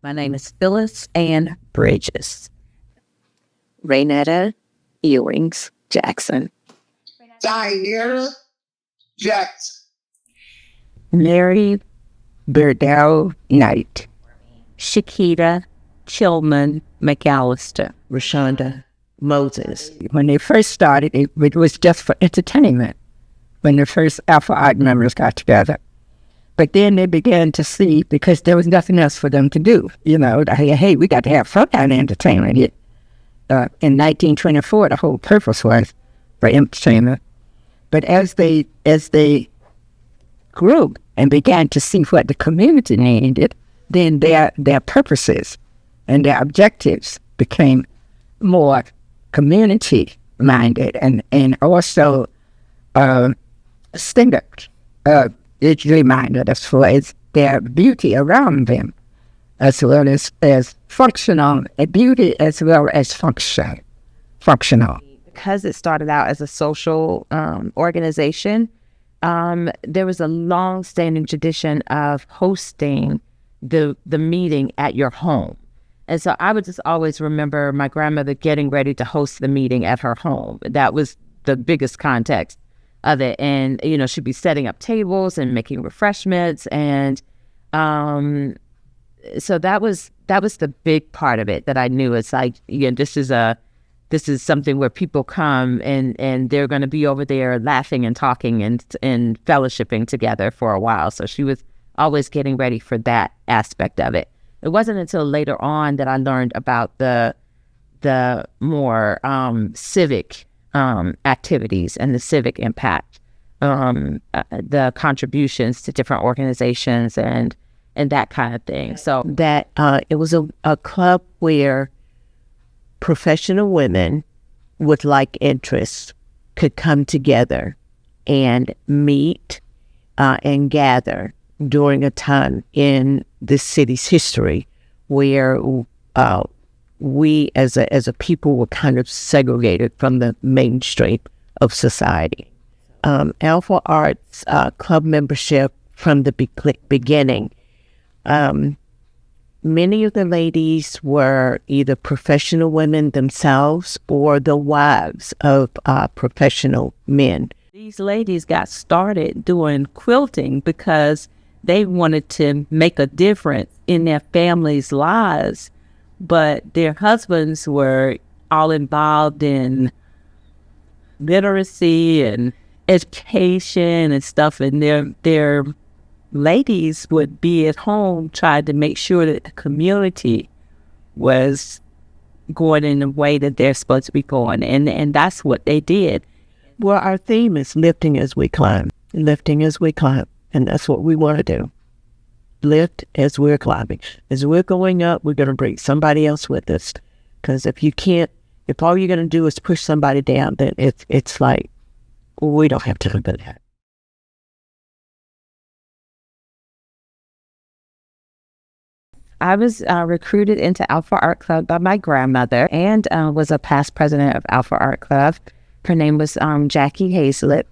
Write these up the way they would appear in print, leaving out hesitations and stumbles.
My name is Phyllis Ann Bridges. Raynetta Ewings Jackson. Diana Jackson. Mary Burdell Knight. Shakita Chillman McAllister. Rashonda Moses. When they first started, it was just for entertainment when the first Alpha Art members got together. But then they began to see, because there was nothing else for them to do, hey, we got to have some kind of entertainment here. In 1924, the whole purpose was for entertainment. But as they grew and began to see what the community needed, then their purposes and their objectives became more community-minded and also minded as far as their beauty around them, as well as functional, beauty as well as functional. Because it started out as a social organization, there was a long-standing tradition of hosting the meeting at your home. And so I would just always remember my grandmother getting ready to host the meeting at her home. That was the biggest context of it. And, she'd be setting up tables and making refreshments. And so that was the big part of it that I knew. It's like, this is something where people come and they're going to be over there laughing and talking and fellowshipping together for a while. So she was always getting ready for that aspect of it. It wasn't until later on that I learned about the more civic activities and the civic impact, the contributions to different organizations and that kind of thing. So that it was a club where professional women with like interests could come together and meet and gather during a time in the city's history where we as a people were kind of segregated from the mainstream of society. Alpha Arts club membership from the beginning, many of the ladies were either professional women themselves or the wives of professional men. These ladies got started doing quilting because they wanted to make a difference in their families' lives, but their husbands were all involved in literacy and education and stuff, and their ladies would be at home trying to make sure that the community was going in the way that they're supposed to be going, and that's what they did. Well, our theme is lifting as we climb, and that's what we want to do. Lift as we're climbing. As we're going up, we're going to bring somebody else with us. Because if all you're going to do is push somebody down, then it's like, we don't have to do that. I was recruited into Alpha Art Club by my grandmother and was a past president of Alpha Art Club. Her name was Jackie Hazlett.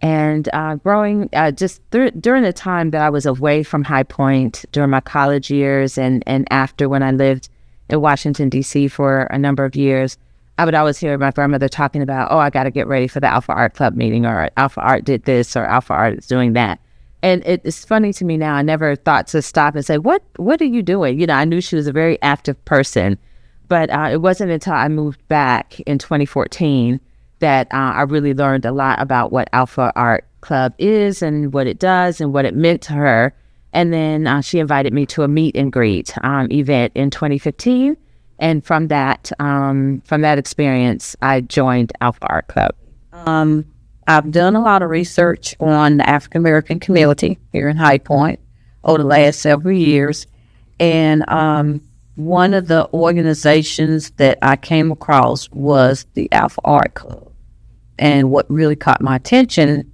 And growing just during the time that I was away from High Point during my college years and after, when I lived in Washington, D.C. for a number of years, I would always hear my grandmother talking about, I got to get ready for the Alpha Art Club meeting, or Alpha Art did this, or Alpha Art is doing that. And it's funny to me now, I never thought to stop and say, what are you doing? I knew she was a very active person, but it wasn't until I moved back in 2014 that I really learned a lot about what Alpha Art Club is and what it does and what it meant to her. And then she invited me to a meet and greet event in 2015. And from that experience, I joined Alpha Art Club. I've done a lot of research on the African American community here in High Point over the last several years. And one of the organizations that I came across was the Alpha Art Club. And what really caught my attention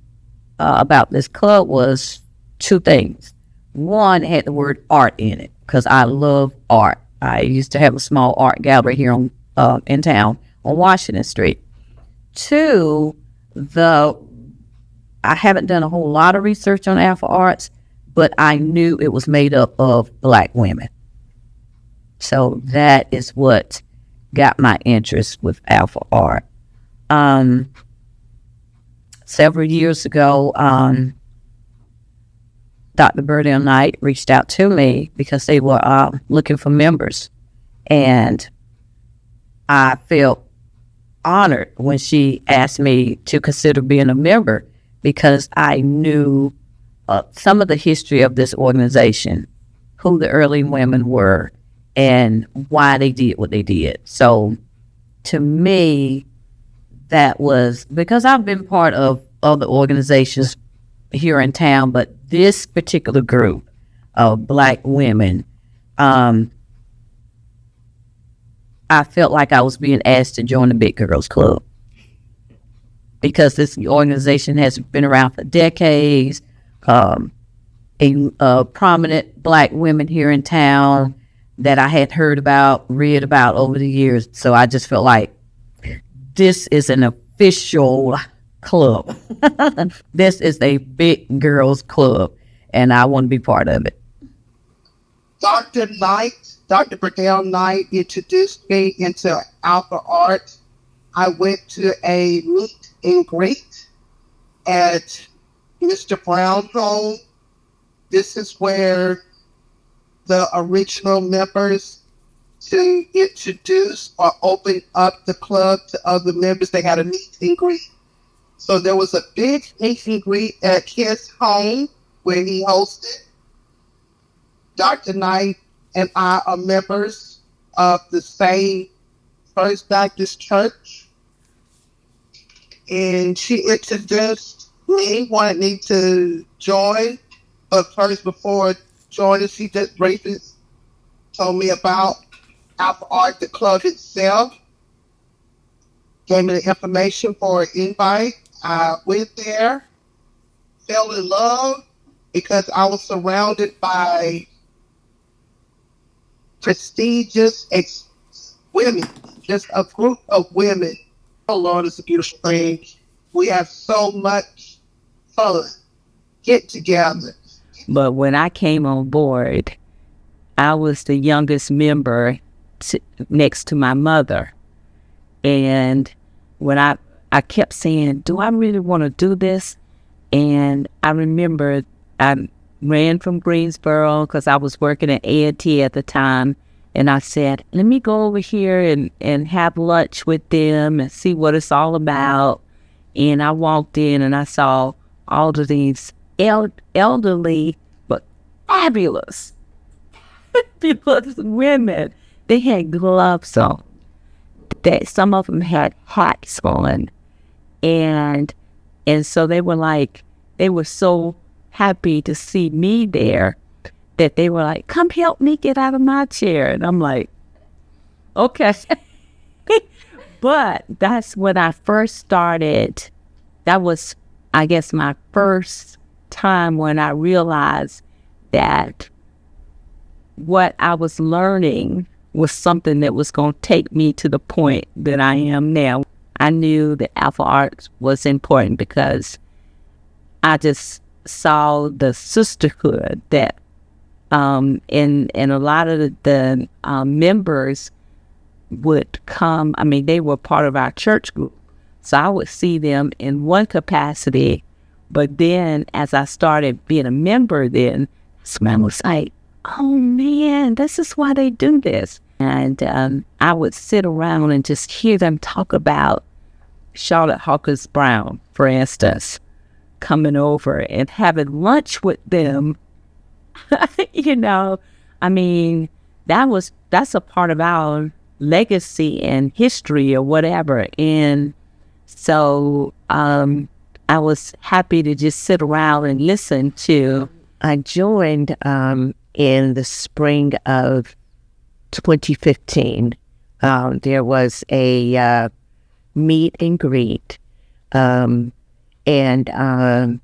about this club was two things. One, it had the word art in it, because I love art. I used to have a small art gallery here in town on Washington Street. Two, I haven't done a whole lot of research on Alpha Arts, but I knew it was made up of Black women. So that is what got my interest with Alpha Art. Several years ago, Dr. Burdell Knight reached out to me because they were looking for members. And I felt honored when she asked me to consider being a member because I knew some of the history of this organization, who the early women were, and why they did what they did. So to me, that was because I've been part of other organizations here in town, but this particular group of Black women, I felt like I was being asked to join the Big Girls Club because this organization has been around for decades. Prominent Black women here in town that I had heard about, read about over the years. So I just felt like this is an official club. This is a Big Girls Club, and I want to be part of it. Dr. Burdell Knight introduced me into Alpha Art. I went to a meet and greet at Mr. Brown's home. This is where the original members to introduce or open up the club to other members. They had a meet and greet. So there was a big meet and greet at his home where he hosted. Dr. Knight and I are members of the same First Baptist Church. And she introduced me, wanted me to join. But first, before joining, she just briefly told me about Alpha Art, the club itself. Gave me the information for an invite. I went there, fell in love because I was surrounded by prestigious women, just a group of women. Oh Lord, it's a beautiful thing. We have so much fun. Get together. But when I came on board, I was the youngest member next to my mother. And when I kept saying, do I really want to do this? And I remember I ran from Greensboro because I was working at A&T at the time. And I said, let me go over here and have lunch with them and see what it's all about. And I walked in and I saw all of these elderly but fabulous women. They had gloves on. Some of them had hats on. And so they were so happy to see me there that they were like, come help me get out of my chair. And I'm like, okay. But that's when I first started. That was, I guess, my first time when I realized that what I was learning was something that was going to take me to the point that I am now. I knew that Alpha Art was important because I just saw the sisterhood that and a lot of the members would come. I mean, they were part of our church group. So I would see them in one capacity. But then as I started being a member, then I was like, oh man, this is why they do this. And I would sit around and just hear them talk about Charlotte Hawkins Brown, for instance, coming over and having lunch with them. You know, I mean, that's a part of our legacy and history or whatever. And so I was happy to just sit around and listen to. I joined in the spring of 2015. There was a meet and greet. And I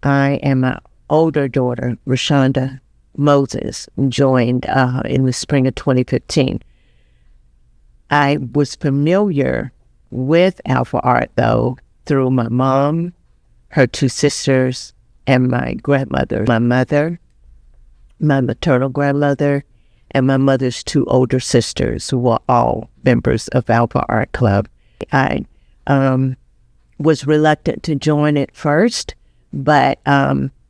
am an older daughter, Rashonda Moses, joined in the spring of 2015. I was familiar with Alpha Art, though, through my mom, her two sisters, and my grandmother. My mother, my maternal grandmother, and my mother's two older sisters who were all members of Alpha Art Club. I was reluctant to join it first, but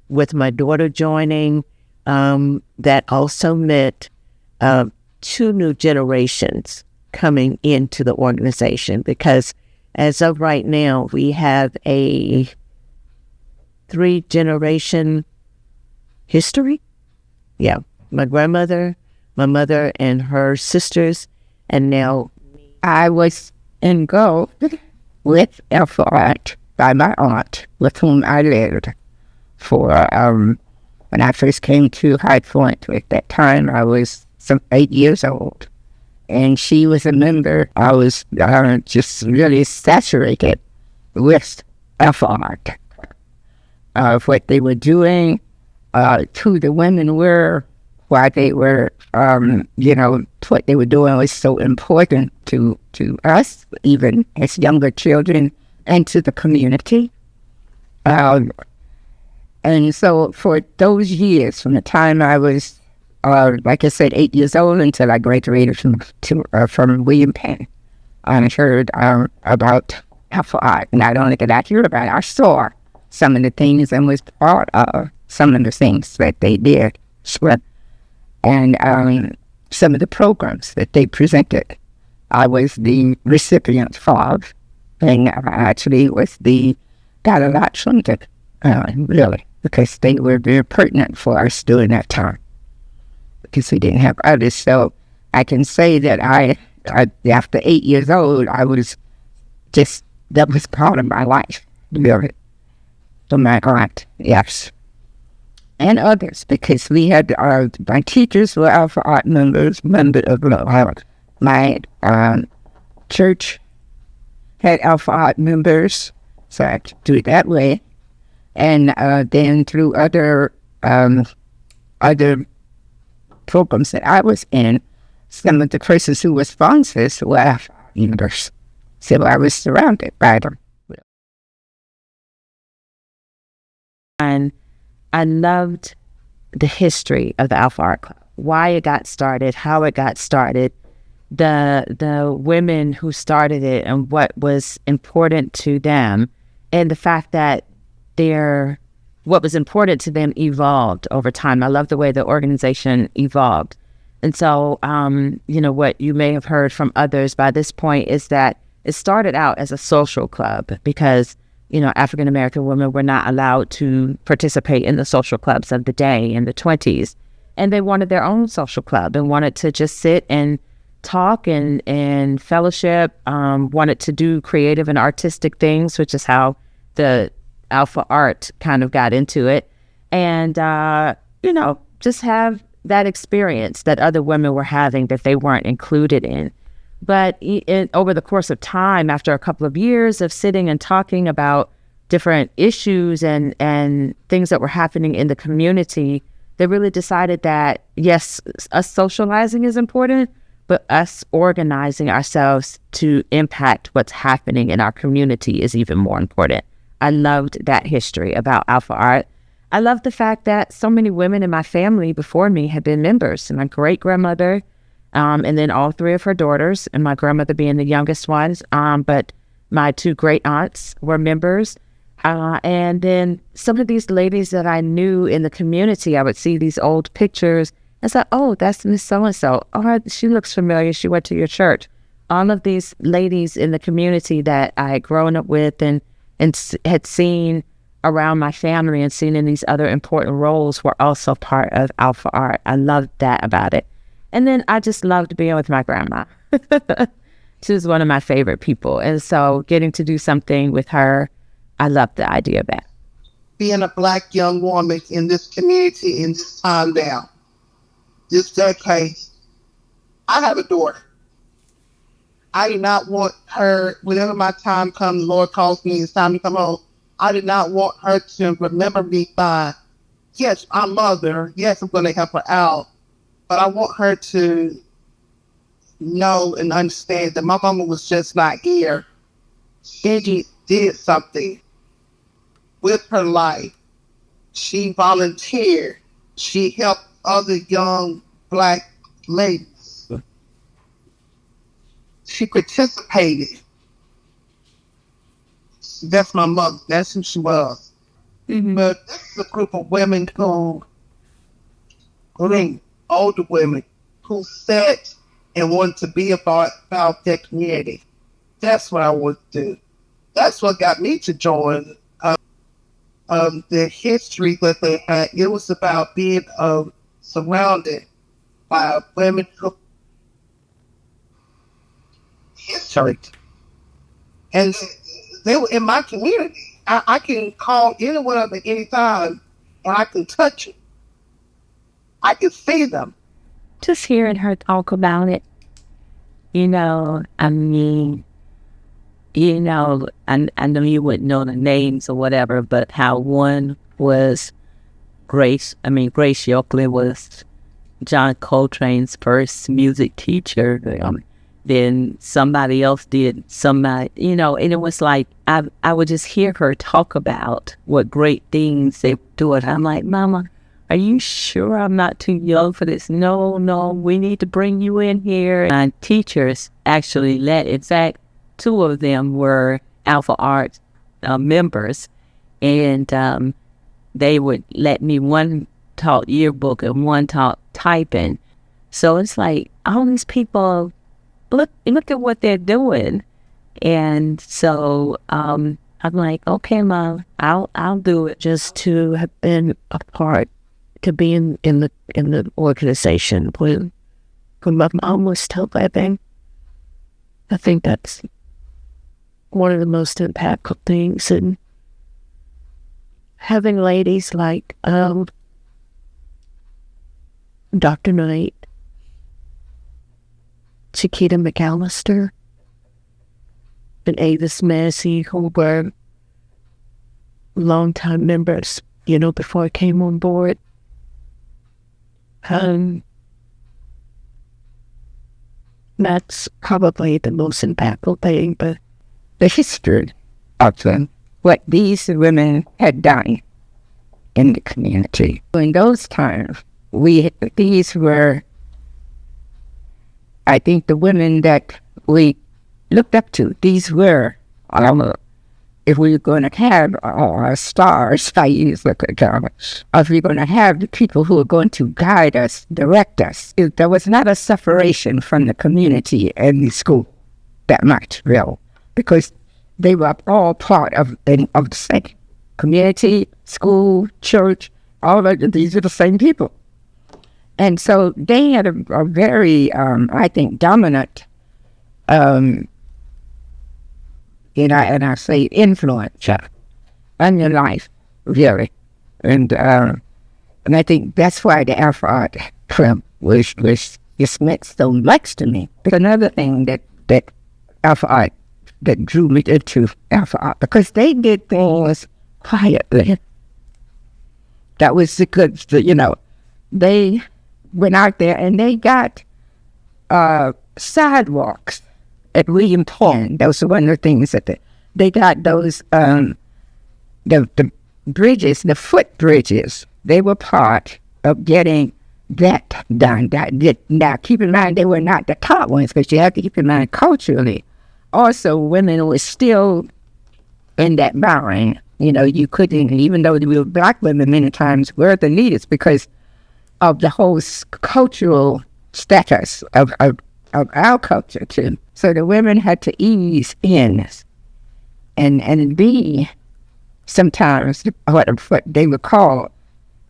with my daughter joining, that also meant two new generations coming into the organization, because as of right now, we have a 3-generation history. Yeah, my grandmother, my mother, and her sisters, and now I was engulfed with Alpha Art by my aunt, with whom I lived for, when I first came to High Point. At that time, I was some 8 years old, and she was a member. I was just really saturated with Alpha Art. What they were doing, who the women were, why they were, what they were doing was so important to us, even as younger children, and to the community. And so for those years, from the time I was, like I said, 8 years old until I graduated from William Penn, I heard about Alpha Art. Not only did I hear about it, I saw some of the things and was part of some of the things that they did. And some of the programs that they presented. I was the recipient of, and I actually got a lot from them, really, because they were very pertinent for us during that time, because we didn't have others. So I can say that I after 8 years old, that was part of my life, really. So my aunt, yes. And others, because we had my teachers were Alpha Art members of my church had Alpha Art members, so I had to do it that way. And then through other programs that I was in, some of the persons who were sponsors were Alpha Art members, so I was surrounded by them. And I loved the history of the Alpha Art Club, why it got started, how it got started, the women who started it and what was important to them, and the fact that what was important to them evolved over time. I love the way the organization evolved. And so, what you may have heard from others by this point is that it started out as a social club because African-American women were not allowed to participate in the social clubs of the day in the 1920s. And they wanted their own social club and wanted to just sit and talk and fellowship, wanted to do creative and artistic things, which is how the Alpha Art kind of got into it. And, just have that experience that other women were having that they weren't included in. But over the course of time, after a couple of years of sitting and talking about different issues and things that were happening in the community, they really decided that, yes, us socializing is important, but us organizing ourselves to impact what's happening in our community is even more important. I loved that history about Alpha Art. I loved the fact that so many women in my family before me had been members. And my great-grandmother, and then all 3 of her daughters, and my grandmother being the youngest ones. But my 2 great aunts were members. And then some of these ladies that I knew in the community, I would see these old pictures and say, oh, that's Miss So-and-so. Oh, she looks familiar. She went to your church. All of these ladies in the community that I had grown up with and had seen around my family and seen in these other important roles were also part of Alpha Art. I loved that about it. And then I just loved being with my grandma. She was one of my favorite people. And so getting to do something with her, I loved the idea of that. Being a Black young woman in this community in this time now, this decade, I have a daughter. I do not want her, whenever my time comes, the Lord calls me, it's time to come home, I did not want her to remember me by, yes, I'm mother, yes, I'm going to help her out, but I want her to know and understand that my mama was just not here. She did something with her life. She volunteered. She helped other young Black ladies. She participated. That's my mother. That's who she was. But this is a group of women who, older women, who said and wanted to be about their community. That's what I would do. That's what got me to join the history that they had. It was about being surrounded by women who history. And they were in my community. I can call any one of them at any time and I can touch them. I can see them. Just hearing her talk about it, I mean, I know you wouldn't know the names or whatever, but how one was Grace Yokley was John Coltrane's first music teacher. Then somebody else did and it was like, I would just hear her talk about what great things they do. And I'm like, Mama, are you sure I'm not too young for this? No, we need to bring you in here. And teachers actually in fact, 2 of them were Alpha Art members, and they would let me, one taught yearbook and one taught typing. So it's like, all these people, look at what they're doing. And so I'm like, okay, Mom, I'll do it. Just to have been a part, to be in the organization when my mom was still living. I think that's one of the most impactful things. And having ladies like Dr. Knight, Chiquita McAllister, and Avis Massey, who were longtime members, before I came on board. That's probably the most impactful thing, but the history of them, what these women had done in the community. In those times, these were, I think, the women that we looked up to. These were, if we were going to have our stars, I use the term, if we were going to have the people who were going to guide us, direct us, there was not a separation from the community and the school that much, real, because they were all part of the same community, school, church, all of these are the same people. And so they had a very, I think, dominant, and I say influence on your life, really. And I think that's why the Alpha Art Club was just meant so much to me. But another thing that Alpha Art, that drew me into Alpha Art, because they did things quietly. That was the good, they went out there and they got sidewalks at William Penn. That was one of the things that they got those, the bridges, the foot bridges. They were part of getting that done. Now, keep in mind, they were not the top ones, because you have to keep in mind culturally. Also, women were still in that barring. You couldn't, even though we were Black women many times, were the leaders because of the whole cultural status of our culture too. So the women had to ease in and be sometimes what they would call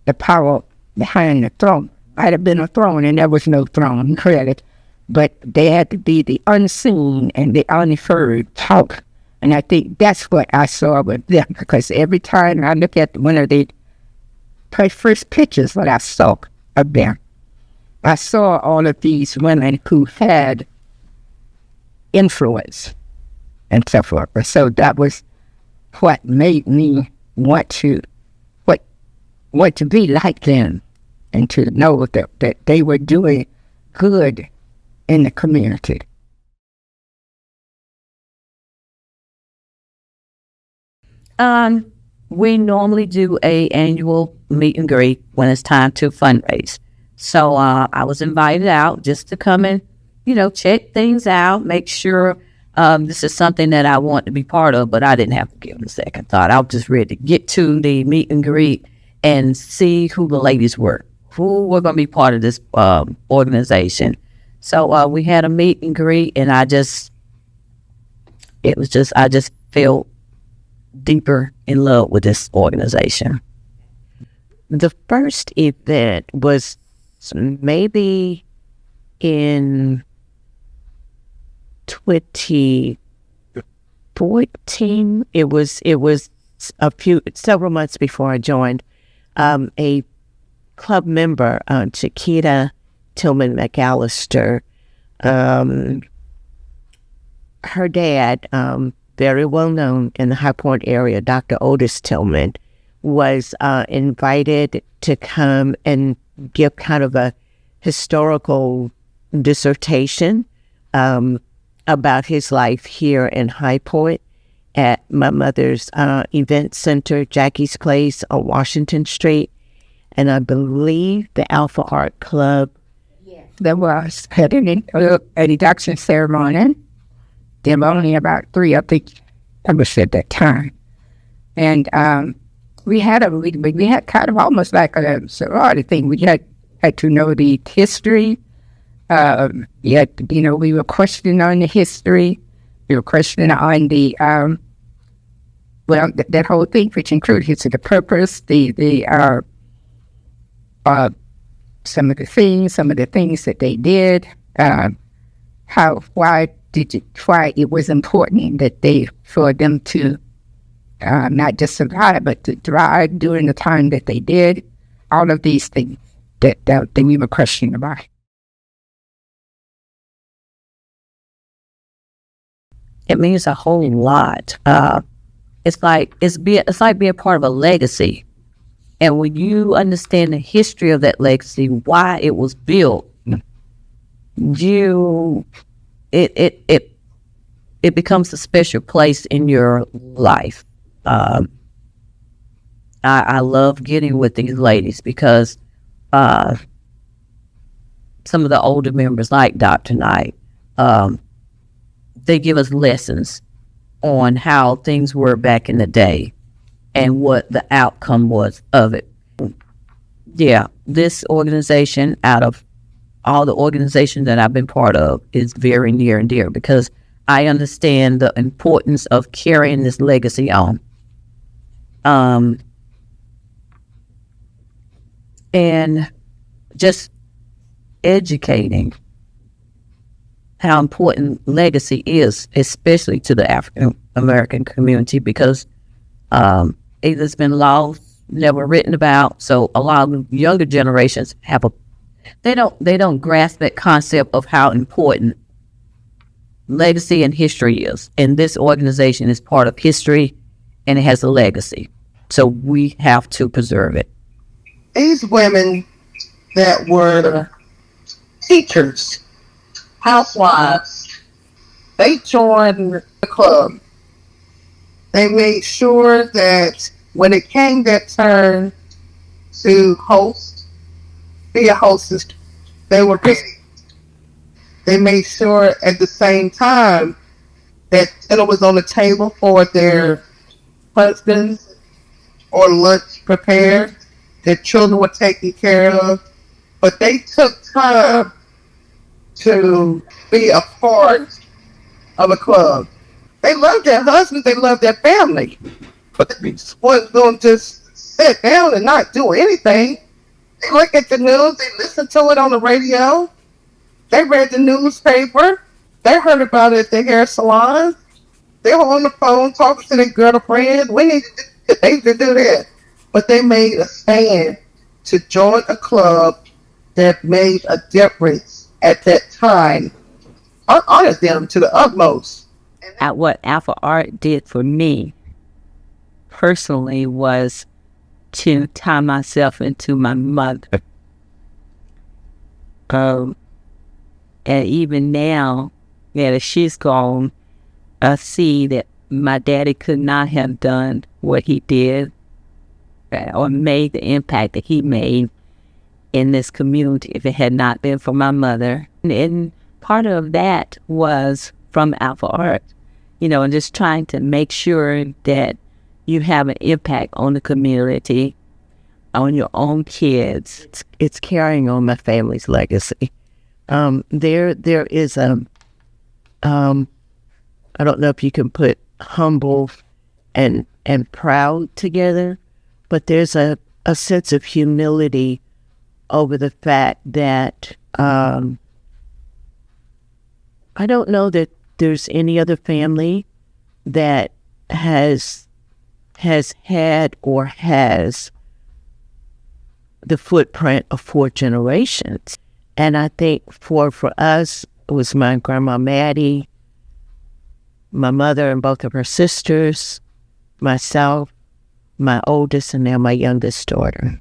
the power behind the throne. Might have been a throne and there was no throne, credit, but they had to be the unseen and the unheard talk. And I think that's what I saw with them, because every time I look at one of the first pictures that I saw of them, I saw all of these women who had influence and so forth. So that was what made me want to be like them and to know that they were doing good in the community. We normally do a annual meet and greet when it's time to fundraise. So I was invited out just to come and, check things out, make sure this is something that I want to be part of, but I didn't have to give it a second thought. I was just ready to get to the meet and greet and see who the ladies were, who were going to be part of this organization. So we had a meet and greet, and I just felt deeper in love with this organization. The first event was maybe in 2014. It was several months before I joined. A club member, Chiquita Tillman McAllister, her dad, very well known in the High Point area, Dr. Otis Tillman, was invited to come and give kind of a historical dissertation about his life here in High Point at my mother's event center, Jackie's Place on Washington Street. And I believe the Alpha Art Club. There was had an induction ceremony. There were only about 3, I think, I was at that time. And we had kind of almost like a sorority thing. We had to know the history. We were questioning on the history. We were questioning on the that whole thing, which included the purpose, some of the things that they did, why it was important that for them to not just survive, but to thrive during the time that they did. All of these things that we were questioning about. It means a whole lot. It's like being part of a legacy. And when you understand the history of that legacy, why it was built, it becomes a special place in your life. I love getting with these ladies because some of the older members, like Dr. Knight, they give us lessons on how things were back in the day and what the outcome was of it. Yeah, this organization, out of all the organizations that I've been part of, is very near and dear because I understand the importance of carrying this legacy on. And just educating how important legacy is, especially to the African American community, because either it's been lost, never written about. So a lot of younger generations they don't grasp that concept of how important legacy and history is. And this organization is part of history, and it has a legacy. So we have to preserve it. These women that were teachers, housewives, they joined the club. They made sure that when it came that turn to be a hostess, they were busy. They made sure at the same time that dinner was on the table for their husbands or lunch prepared, their children were taken care of, but they took time to be a part of a club. They loved their husbands, they loved their family, but they wasn't going to just sit down and not do anything. They look at the news, they listen to it on the radio, they read the newspaper, they heard about it at the hair salon, they were on the phone talking to their girlfriend. They need to do that. But they made a stand to join a club that made a difference at that time. I honored them to the utmost. At what Alpha Art did for me personally was to tie myself into my mother. And even now that she's gone, I see that my daddy could not have done what he did or made the impact that he made in this community if it had not been for my mother. And part of that was from Alpha Art, and just trying to make sure that you have an impact on the community, on your own kids. It's carrying on my family's legacy. There is I don't know if you can put humble and proud together, but there's a sense of humility over the fact that I don't know that there's any other family that has had or has the footprint of 4 generations. And I think for us, it was my grandma Maddie, my mother and both of her sisters, myself, my oldest, and now my youngest daughter,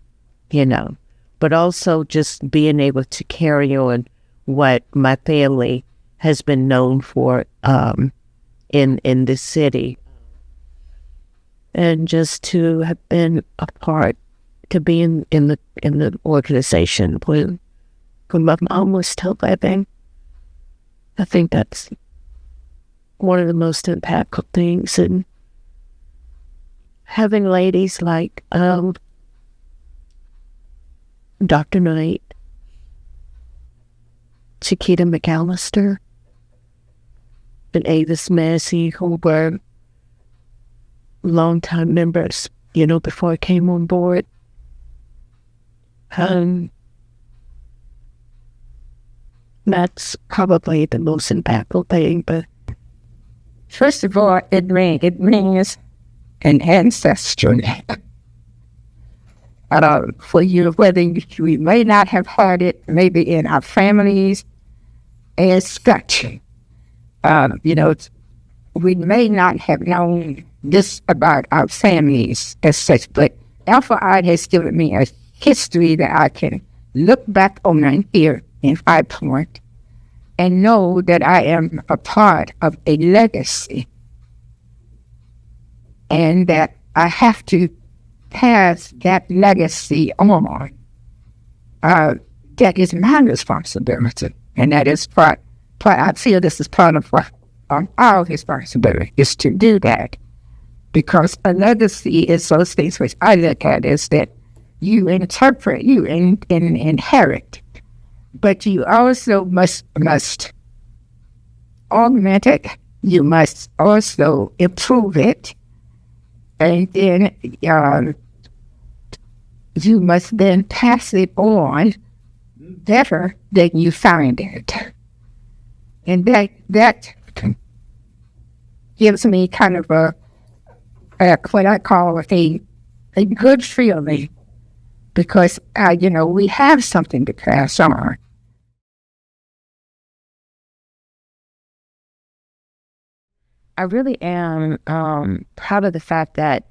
But also just being able to carry on what my family has been known for in this city. And just to have been a part, to be in the organization when my mom was still living. I think that's one of the most impactful things. And having ladies like Dr. Knight, Chiquita McAllister, and Avis Massey, who were longtime members, before I came on board. That's probably the most impactful thing, but First of all, it means an ancestry. For you, whether we may not have had it, maybe in our families as such. We may not have known this about our families as such, but Alpha Art has given me a history that I can look back on here in High Point and know that I am a part of a legacy and that I have to pass that legacy on. That is my responsibility, and that is part I feel this is part of our responsibility, is to do that. Because a legacy is those things which I look at is that you interpret, you inherit, but you also must augment it. You must also improve it, and then you must then pass it on better than you found it, and that gives me kind of a what I call a good feeling, because we have something to pass on. I really am proud of the fact that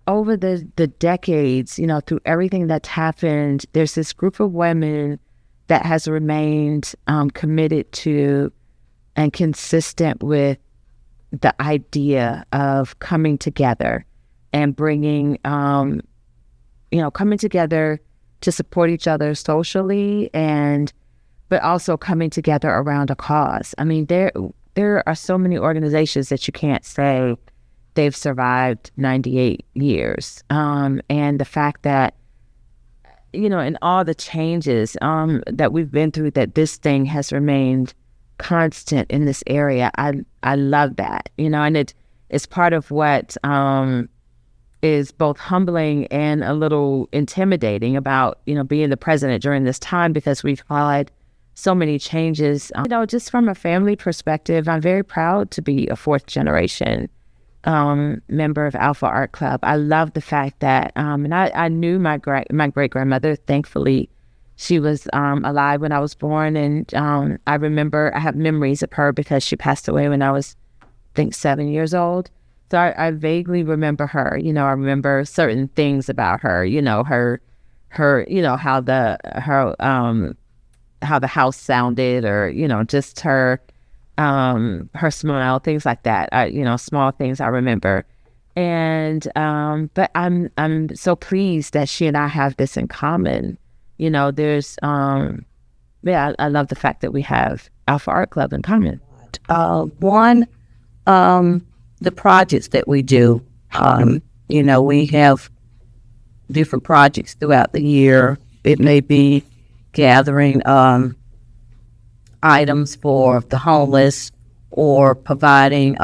over the decades, through everything that's happened, there's this group of women that has remained committed to and consistent with the idea of coming together and bringing, coming together to support each other socially, but also coming together around a cause. I mean, there are so many organizations that you can't say they've survived 98 years. And the fact that, in all the changes that we've been through, that this thing has remained constant in this area, I love that, and it's part of what is both humbling and a little intimidating about, being the president during this time, because we've had so many changes. Just from a family perspective, I'm very proud to be a 4th generation member of Alpha Art Club. I love the fact that, and I knew my great-grandmother. Thankfully, she was alive when I was born, and I have memories of her because she passed away when I was, I think, 7 years old. So I vaguely remember her. I remember certain things about her. How the house sounded, or just her smile, things like that. Small things I remember. And but I'm so pleased that she and I have this in common, You know, there's yeah, I love the fact that we have Alpha Art Club in common. One, the projects that we do, you know, we have different projects throughout the year. It may be gathering items for the homeless, or providing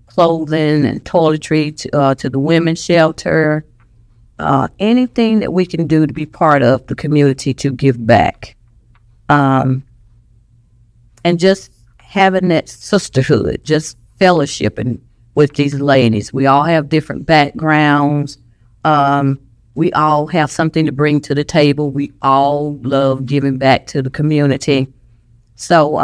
clothing and toiletry to the women's shelter. Anything that we can do to be part of the community to give back. And just having that sisterhood, just fellowshipping with these ladies. We all have different backgrounds. We all have something to bring to the table. We all love giving back to the community. So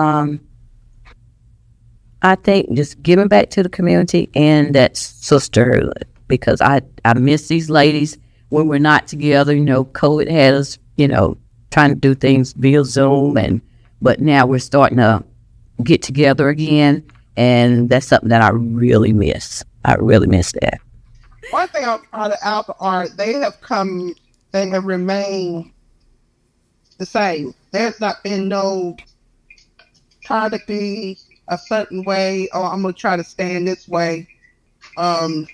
I think just giving back to the community and that sisterhood, because I miss these ladies when we're not together. You know, COVID had us, you know, trying to do things via Zoom, but now we're starting to get together again, and that's something that I really miss. I really miss that. One thing out of Alpha Art, they have remained the same. There's not been no trying to be a certain way, or I'm gonna try to stand this way, to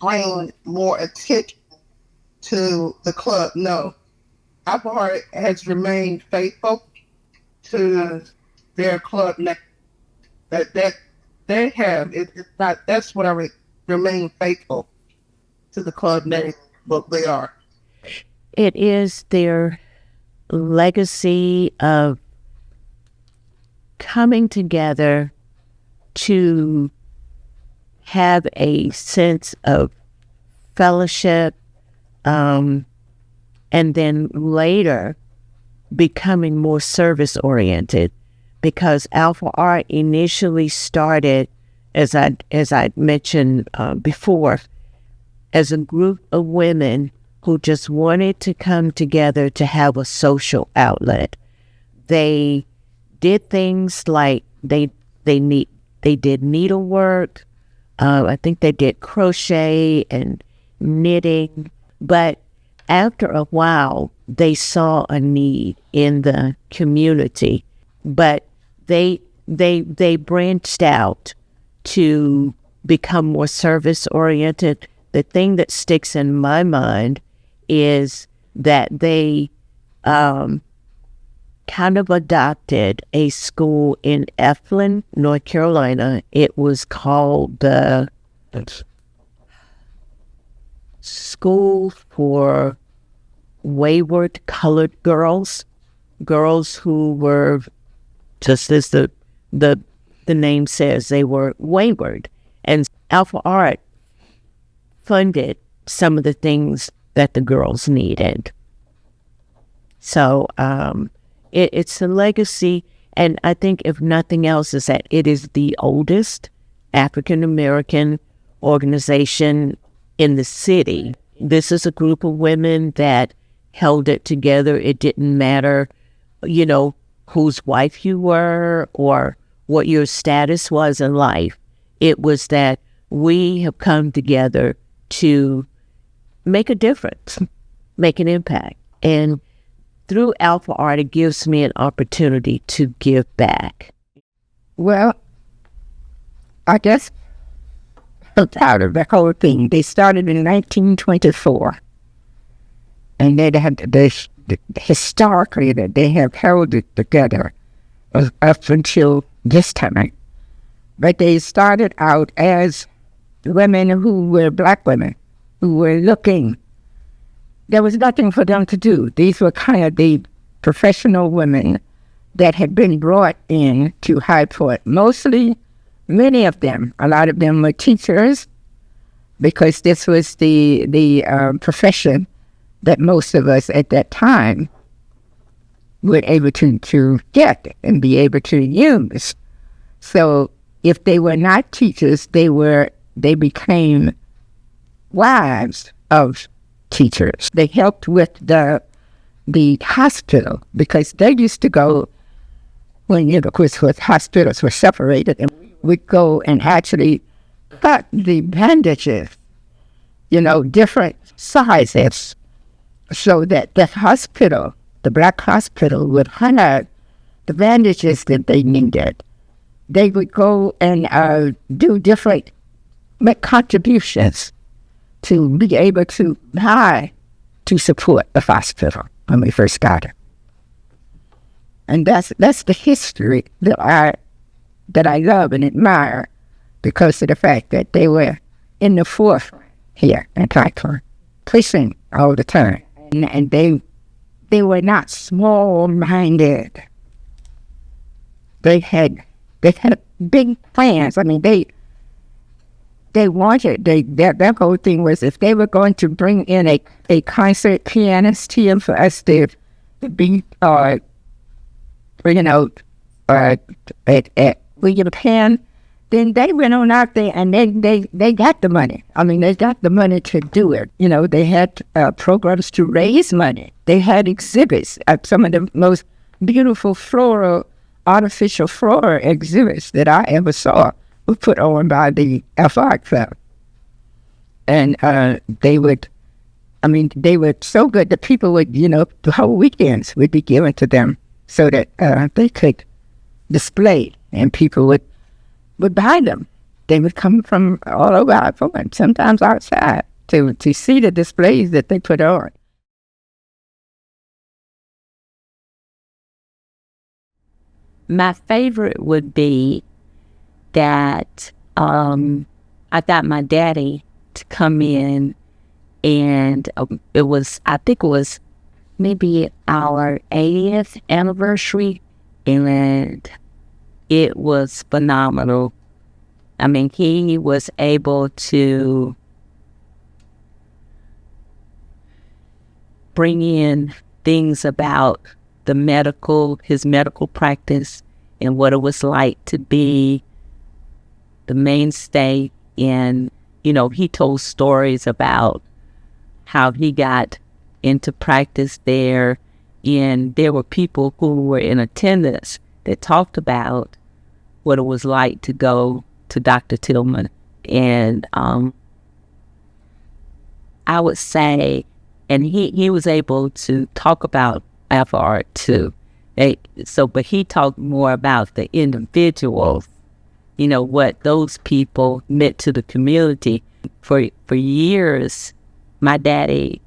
bring more attention to the club. No, Alpha Art has remained faithful to their club. That they have. It's not. That's what I remain faithful to the club name. What they are. It is their legacy of coming together to have a sense of fellowship, and then later becoming more service oriented, because Alpha Art initially started, as I mentioned before, as a group of women who just wanted to come together to have a social outlet. They did things like they did needlework. I think they did crochet and knitting. But after a while, they saw a need in the community. But they branched out to become more service oriented. The thing that sticks in my mind is that they kind of adopted a school in Eflin, North Carolina. It was called the School for Wayward Colored Girls who were, just as the name says, they were wayward. And Alpha Art funded some of the things that the girls needed. So it's a legacy, and I think if nothing else is that it is the oldest African-American organization in the city. This is a group of women that held it together. It didn't matter, you know, whose wife you were or what your status was in life. It was that we have come together to make a difference, make an impact. And through Alpha Art, it gives me an opportunity to give back. Well, I guess I'm proud of the whole thing. They started in 1924, and they had historically that they have held it together up until this time. But they started out as women who were black women who were looking. There was nothing for them to do. These were kind of the professional women that had been brought in to High Point. Mostly, many of them, a lot of them were teachers, because this was the profession that most of us at that time were able to get and be able to use. So if they were not teachers, they became wives of teachers. They helped with the hospital, because they used to go when, you know, of course, hospitals were separated, and we'd go and actually cut the bandages, you know, different sizes, so that the hospital, the black hospital, would hire the bandages that they needed. They would go and do different, make contributions to be able to buy to support the hospital when we first got it. And that's the history that I love and admire because of the fact that they were in the forefront here in Tyler, pushing all the time. And they were not small-minded. They had big plans. I mean, they wanted, their whole thing was if they were going to bring in a concert pianist here for us to be, at William Penn, then they went on out there and they got the money. I mean, they got the money to do it. You know, they had programs to raise money. They had exhibits, some of the most beautiful artificial floral exhibits that I ever saw were put on by the FR Club. And they were so good that people would, the whole weekends would be given to them so that they could display and people would buy them. They would come from all over our farm, sometimes outside, to see the displays that they put on. My favorite would be that I got my daddy to come in, and I think it was maybe our 80th anniversary, and it was phenomenal. I mean, he was able to bring in things about his medical practice and what it was like to be the mainstay in, he told stories about how he got into practice there, and there were people who were in attendance that talked about what it was like to go to Dr. Tillman. And I would say, and he was able to talk about FR too. But he talked more about the individuals, what those people meant to the community. For years, my daddy,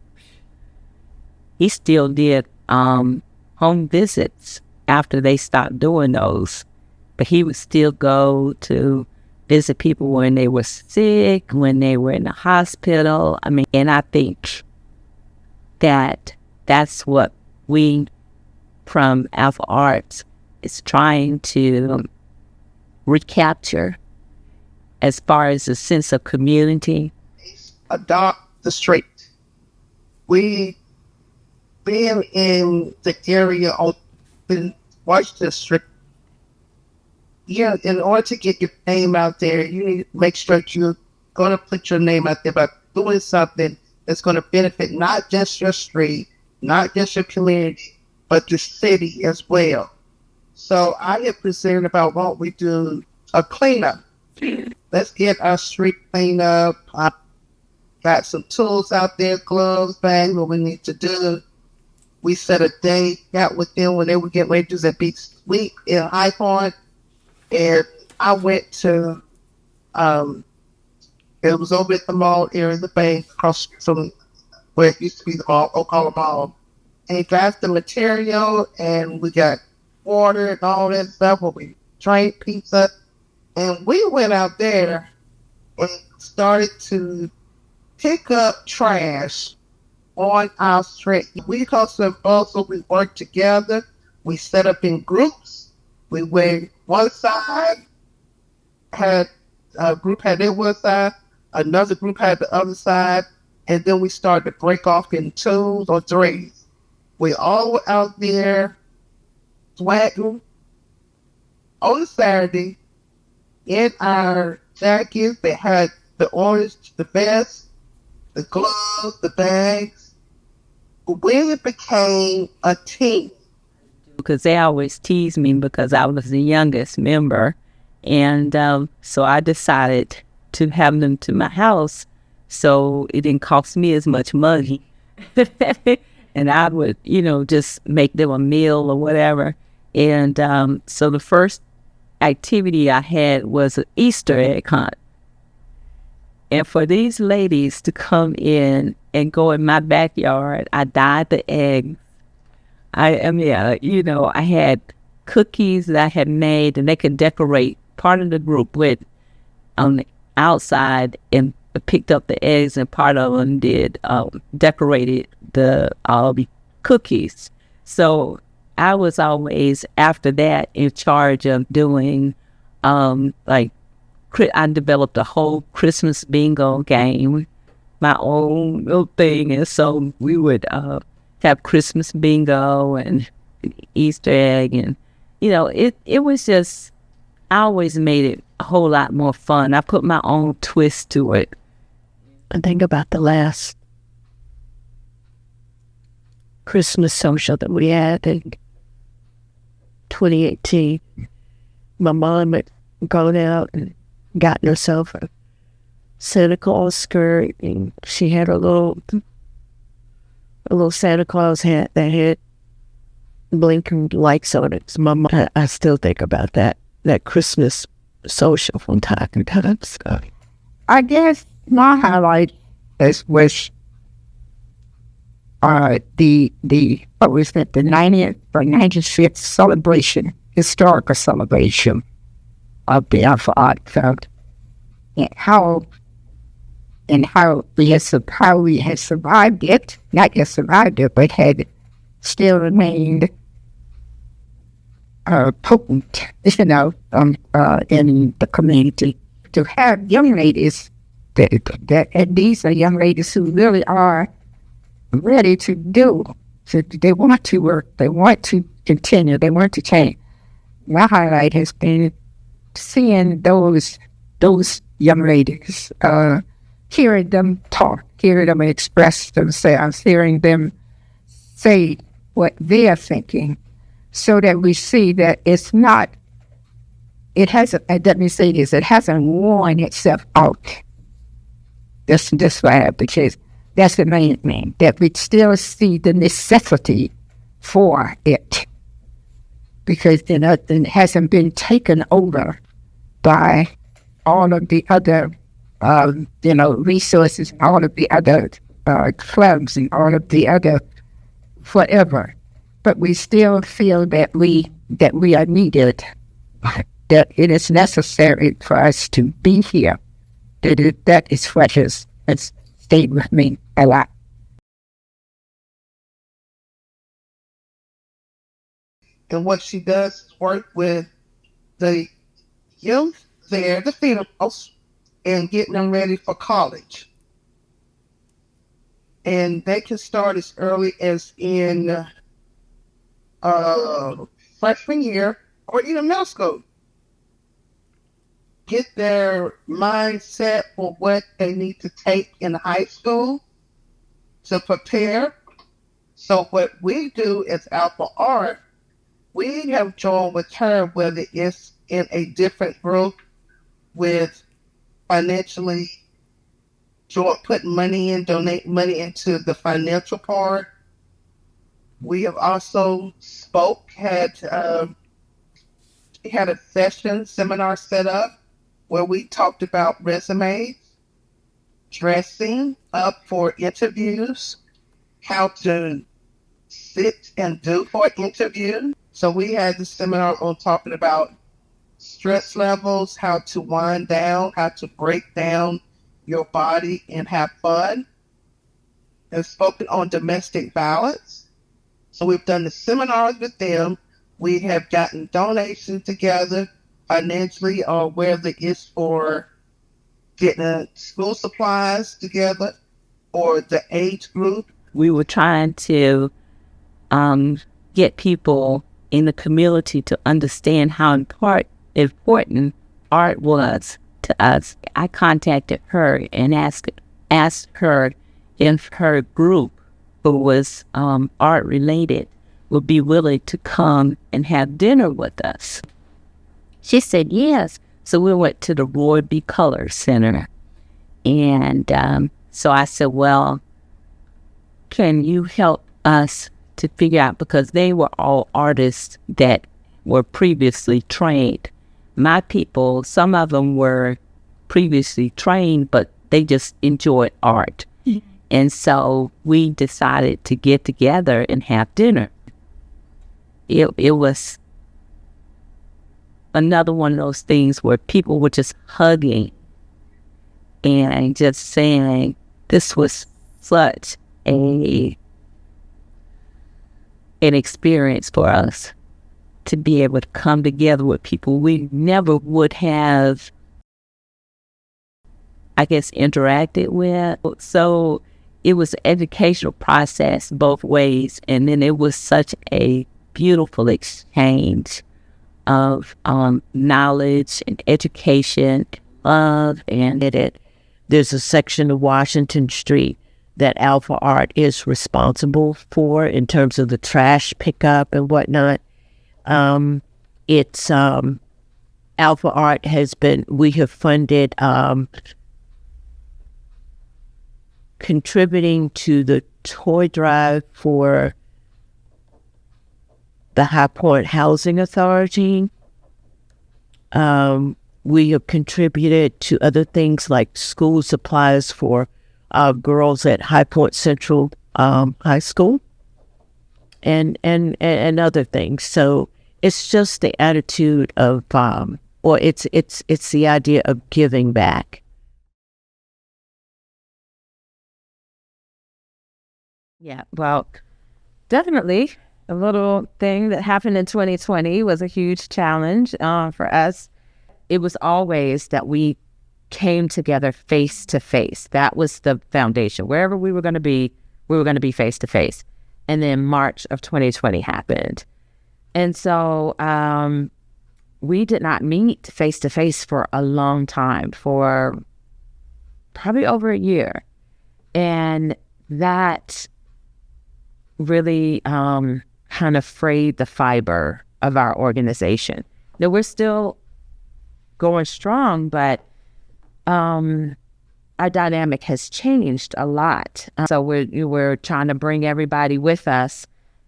he still did home visits after they stopped doing those. But he would still go to visit people when they were sick, when they were in the hospital. I mean, and I think that's what we from Alpha Arts is trying to recapture as far as a sense of community. Adopt the street. We being in the area of Washington Street. Yeah, in order to get your name out there, you need to make sure you're going to put your name out there by doing something that's going to benefit not just your street, not just your community, but the city as well. So I have presented about what we do, a cleanup. Let's get our street cleaned up. I got some tools out there, gloves, bags, what we need to do. We set a date, got with them when they would get ready to do that big sweep in High Point. And I went to, it was over at the mall area in the bank, across from where it used to be the mall, Ocala Mall. And got the material, and we got water and all that stuff, where we drank pizza. And we went out there and started to pick up trash on our street. We also we worked together. We set up in groups. We went one side, had a group had their one side, another group had the other side, and then we started to break off in twos or threes. We all were out there swagging on a Saturday in our jackets. They had the orange, the vest, the gloves, the bags. We became a team. Because they always tease me because I was the youngest member. And so I decided to have them to my house so it didn't cost me as much money. and I would, just make them a meal or whatever. And so the first activity I had was an Easter egg hunt. And for these ladies to come in and go in my backyard, I dyed the egg. I had cookies that I had made, and they could decorate. Part of the group went on the outside and picked up the eggs, and part of them did decorated the cookies. So I was always, after that, in charge of doing I developed a whole Christmas bingo game, my own little thing. And so we would have Christmas bingo and Easter egg. And, it was just, I always made it a whole lot more fun. I put my own twist to it. I think about the last Christmas social that we had in 2018. My mom had gone out and gotten herself a Santa Claus skirt, and she had a little Santa Claus hat that had blinking lights on it. So my mom, I still think about that Christmas social from time to time. So. I guess my highlight was the 90th or 95th celebration, historical celebration of the Alpha Art Club, and how we had survived it, not just survived it, but had still remained potent, in the community. To have young ladies and these are young ladies who really are ready to do. So they want to work. They want to continue. They want to change. My highlight has been seeing those young ladies, hearing them talk, hearing them express themselves, hearing them say what they are thinking, so that we see that it hasn't worn itself out. This why I have the case. That's the main thing, that we still see the necessity for it, because it hasn't been taken over by all of the other, resources, all of the other clubs, and all of the other whatever. But we still feel that we are needed, that it is necessary for us to be here. That is what has stayed with me a lot. And what she does is work with the youth there, the females, and getting them ready for college. And they can start as early as in freshman year or even middle school. Get their mindset for what they need to take in high school to prepare. So what we do as Alpha Art, we have joined with her, whether it's in a different group with financially putting money in, donate money into the financial part. We have also had a seminar set up where we talked about resumes, dressing up for interviews, how to sit and do for interview. So we had the seminar on talking about stress levels, how to wind down, how to break down your body and have fun, and spoken on domestic violence. So we've done the seminars with them. We have gotten donations together financially, or whether it's for getting school supplies together or the age group. We were trying to get people in the community to understand how important art was to us. I contacted her and asked her if her group, who was art related, would be willing to come and have dinner with us. She said yes. So we went to the Roy B. Color Center. And so I said, well, can you help us to figure out, because they were all artists that were previously trained. My people, some of them were previously trained, but they just enjoyed art. And so we decided to get together and have dinner. It was another one of those things where people were just hugging and just saying this was such an experience for us to be able to come together with people we never would have, I guess, interacted with. So it was an educational process both ways. And then it was such a beautiful exchange of knowledge and education, love, and there's a section of Washington Street that Alpha Art is responsible for in terms of the trash pickup and whatnot. It's Alpha Art we have funded contributing to the toy drive for the High Point Housing Authority. We have contributed to other things like school supplies for girls at High Point Central High School, and other things. So it's just the attitude of, or it's the idea of giving back. Yeah, well, definitely a little thing that happened in 2020 was a huge challenge for us. It was always that we came together face to face. That was the foundation. Wherever we were going to be face to face. And then March of 2020 happened. And so we did not meet face to face for a long time, for probably over a year. And that really kind of frayed the fiber of our organization. Now, we're still going strong, but our dynamic has changed a lot. So we're trying to bring everybody with us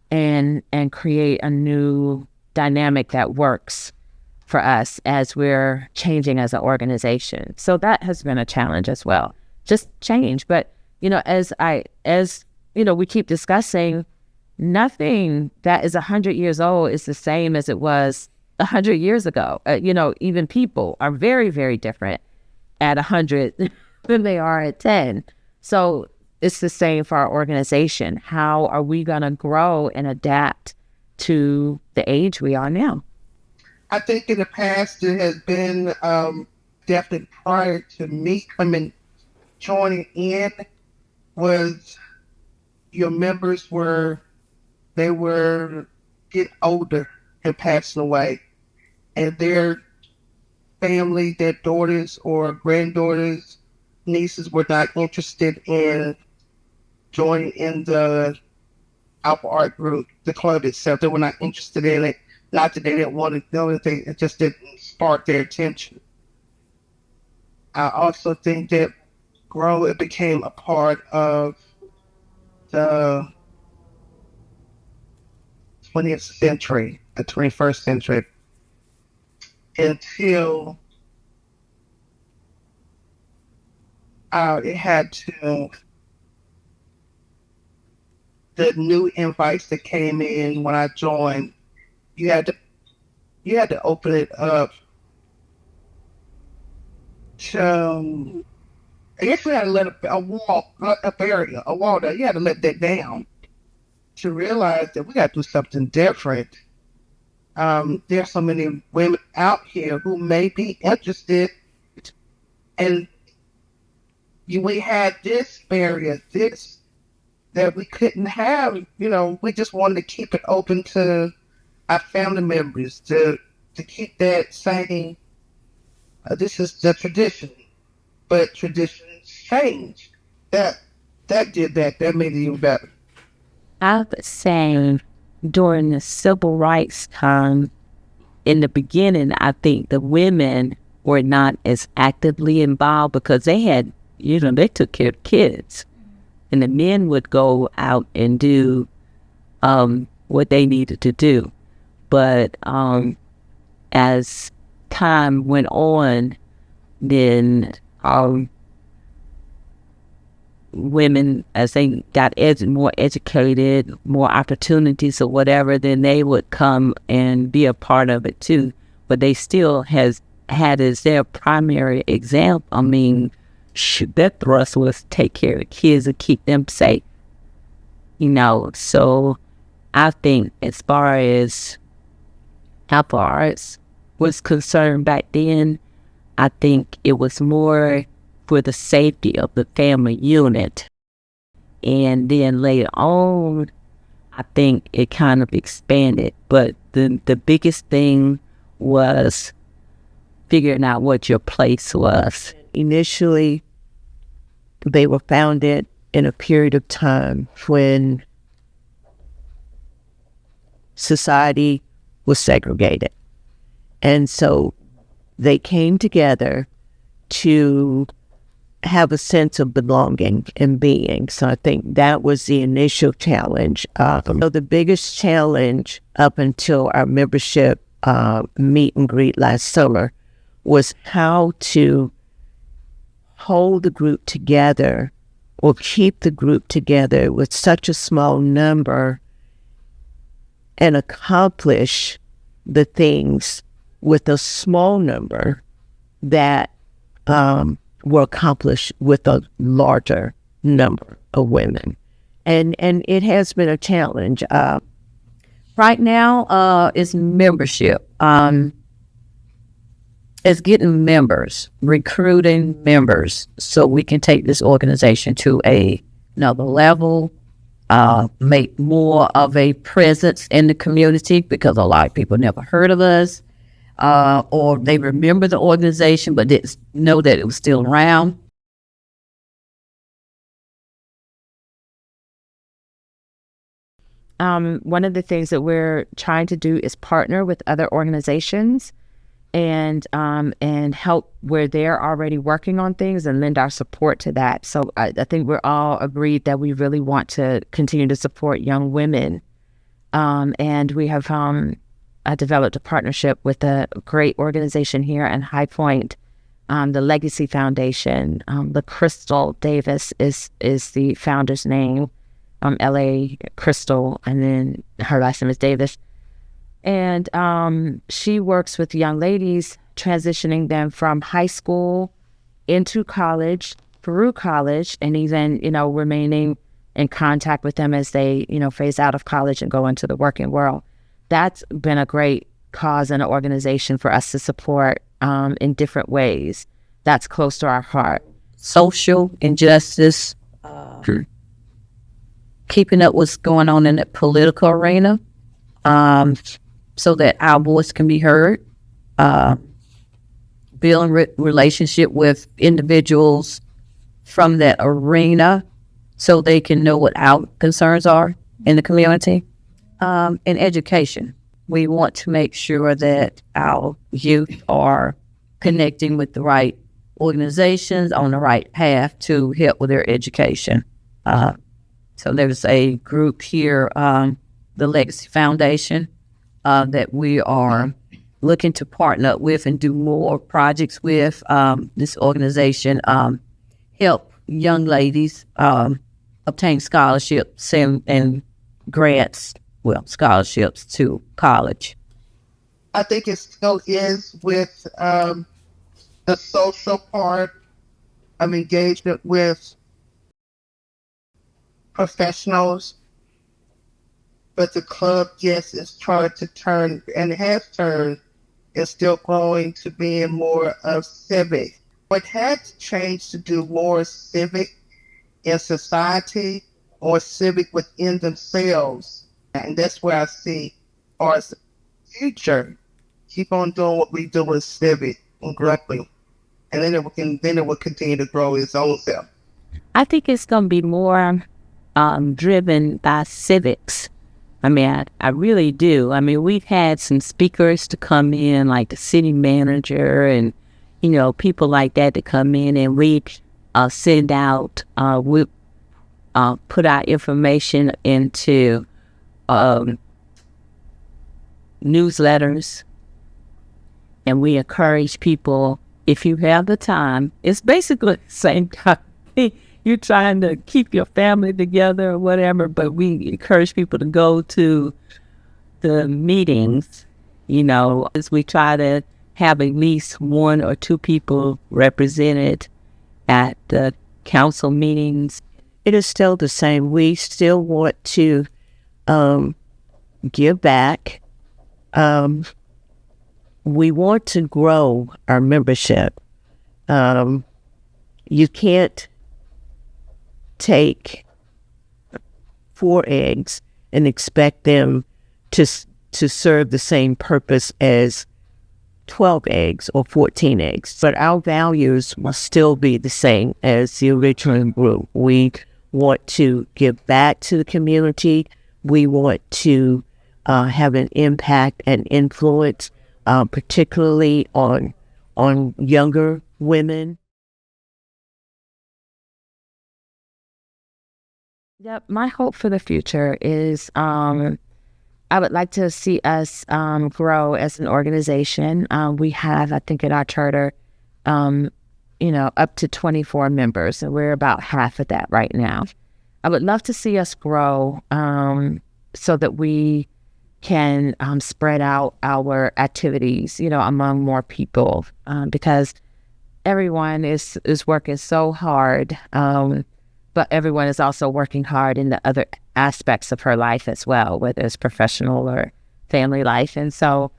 and create a new dynamic that works for us as we're changing as an organization. So that has been a challenge as well. Just change. But, as we keep discussing, nothing that is 100 years old is the same as it was 100 years ago. Even people are very, very different at 100 than they are at 10. So it's the same for our organization. How are we going to grow and adapt to the age we are now? I think in the past it has been definitely prior to me joining in, was your members were getting older and passing away, and their family, their daughters or granddaughters, nieces were not interested in joining in the Alpha Art group, the club itself. They were not interested in it. Not that they didn't want to know anything, it just didn't spark their attention. I also think that it became a part of the 20th century, the 21st century, until it had to, the new invites that came in when I joined, you had to open it up to, I guess we had to let a wall that you had to let that down to realize that we got to do something different. There's so many women out here who may be interested, and we had this barrier, that we couldn't have. We just wanted to keep it open to our family members, to keep that saying, this is the tradition, but traditions change. That made it even better. I would say during the civil rights time, in the beginning, I think the women were not as actively involved because they had, they took care of kids. And the men would go out and do what they needed to do. But as time went on, then women, as they got more educated, more opportunities or whatever, then they would come and be a part of it too. But they still had as their primary example. I mean, their thrust was take care of the kids and keep them safe. So I think as far as Apple Arts was concerned back then, I think it was more for the safety of the family unit. And then later on, I think it kind of expanded. But the biggest thing was figuring out what your place was. Initially, they were founded in a period of time when society was segregated. And so they came together to have a sense of belonging and being. So I think that was the initial challenge. So the biggest challenge up until our membership meet and greet last summer was how to hold the group together or keep the group together with such a small number and accomplish the things with a small number that were accomplished with a larger number of women. And it has been a challenge. Right now, is membership. It's getting members, recruiting members, so we can take this organization to another level, make more of a presence in the community, because a lot of people never heard of us, or they remember the organization but didn't know that it was still around. One of the things that we're trying to do is partner with other organizations and help where they're already working on things and lend our support to that. So I think we're all agreed that we really want to continue to support young women. And we have developed a partnership with a great organization here in High Point, the Legacy Foundation. The Crystal Davis is the founder's name, L.A. Crystal, and then her last name is Davis. And she works with young ladies, transitioning them from high school into college, through college, and even, remaining in contact with them as they, phase out of college and go into the working world. That's been a great cause and an organization for us to support in different ways. That's close to our heart. Social injustice, keeping up what's going on in the political arena, so that our voice can be heard, building relationship with individuals from that arena so they can know what our concerns are in the community. And education. We want to make sure that our youth are connecting with the right organizations on the right path to help with their education. So there's a group here, the Legacy Foundation, that we are looking to partner up with and do more projects with. This organization help young ladies obtain scholarships and grants, scholarships to college. I think it still is with the social part of engagement with professionals. But the club, yes, is trying to turn, and it has turned, is still going to being more of civic. It had to change to do more civic in society or civic within themselves. And that's where I see art's future. Keep on doing what we do with civic and growing. And then it will continue to grow its own self. I think it's going to be more driven by civics. I really do. We've had some speakers to come in, like the city manager and, people like that to come in, and we send out, we put our information into newsletters, and we encourage people, if you have the time, it's basically the same time. You're trying to keep your family together or whatever, but we encourage people to go to the meetings, as we try to have at least one or two people represented at the council meetings. It is still the same. We still want to give back. We want to grow our membership. You can't take 4 eggs and expect them to serve the same purpose as 12 eggs or 14 eggs. But our values must still be the same as the original group. We want to give back to the community. We want to have an impact and influence, particularly on younger women. Yep, my hope for the future is I would like to see us grow as an organization. We have, I think, in our charter, up to 24 members, and we're about half of that right now. I would love to see us grow so that we can spread out our activities, among more people, because everyone is working so hard. But everyone is also working hard in the other aspects of her life as well, whether it's professional or family life. And so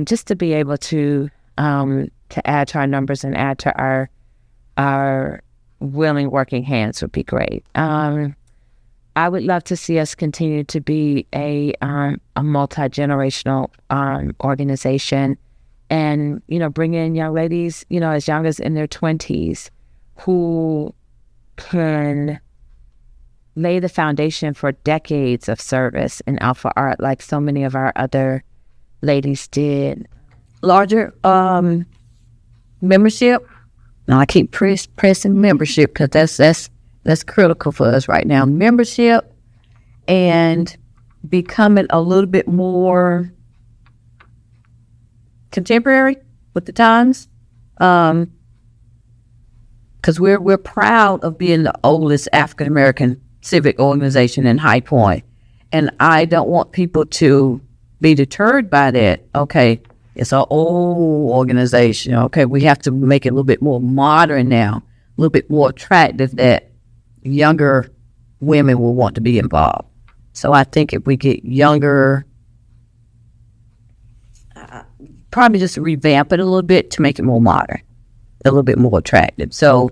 just to be able to add to our numbers and add to our willing working hands would be great. I would love to see us continue to be a multi-generational organization and, bring in young ladies, as young as in their 20s who can lay the foundation for decades of service in Alpha Art like so many of our other ladies did. Larger membership. Now I keep pressing membership because that's critical for us right now. Membership and becoming a little bit more contemporary with the times. Because we're proud of being the oldest African American civic organization in High Point, and I don't want people to be deterred by that. Okay, it's an old organization. Okay, we have to make it a little bit more modern now, a little bit more attractive that younger women will want to be involved. So I think if we get younger, probably just revamp it a little bit to make it more modern, a little bit more attractive, so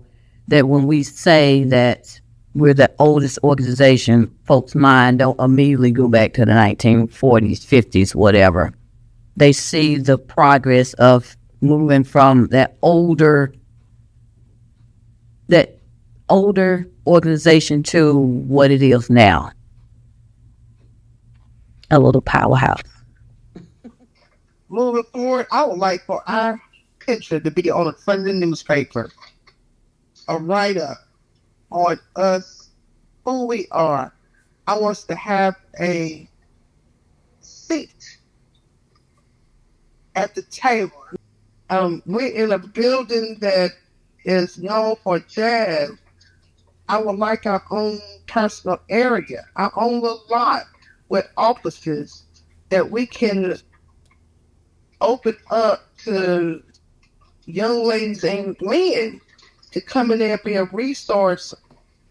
that when we say that we're the oldest organization, folks' mind don't immediately go back to the 1940s, 50s, whatever. They see the progress of moving from that older organization to what it is now. A little powerhouse. Moving forward, I would like for our picture to be on a Sunday newspaper. A write-up on us, who we are. I want us to have a seat at the table. We're in a building that is known for jazz. I would like our own personal area, our own little lot with offices that we can open up to young ladies and men to come in there and be a resource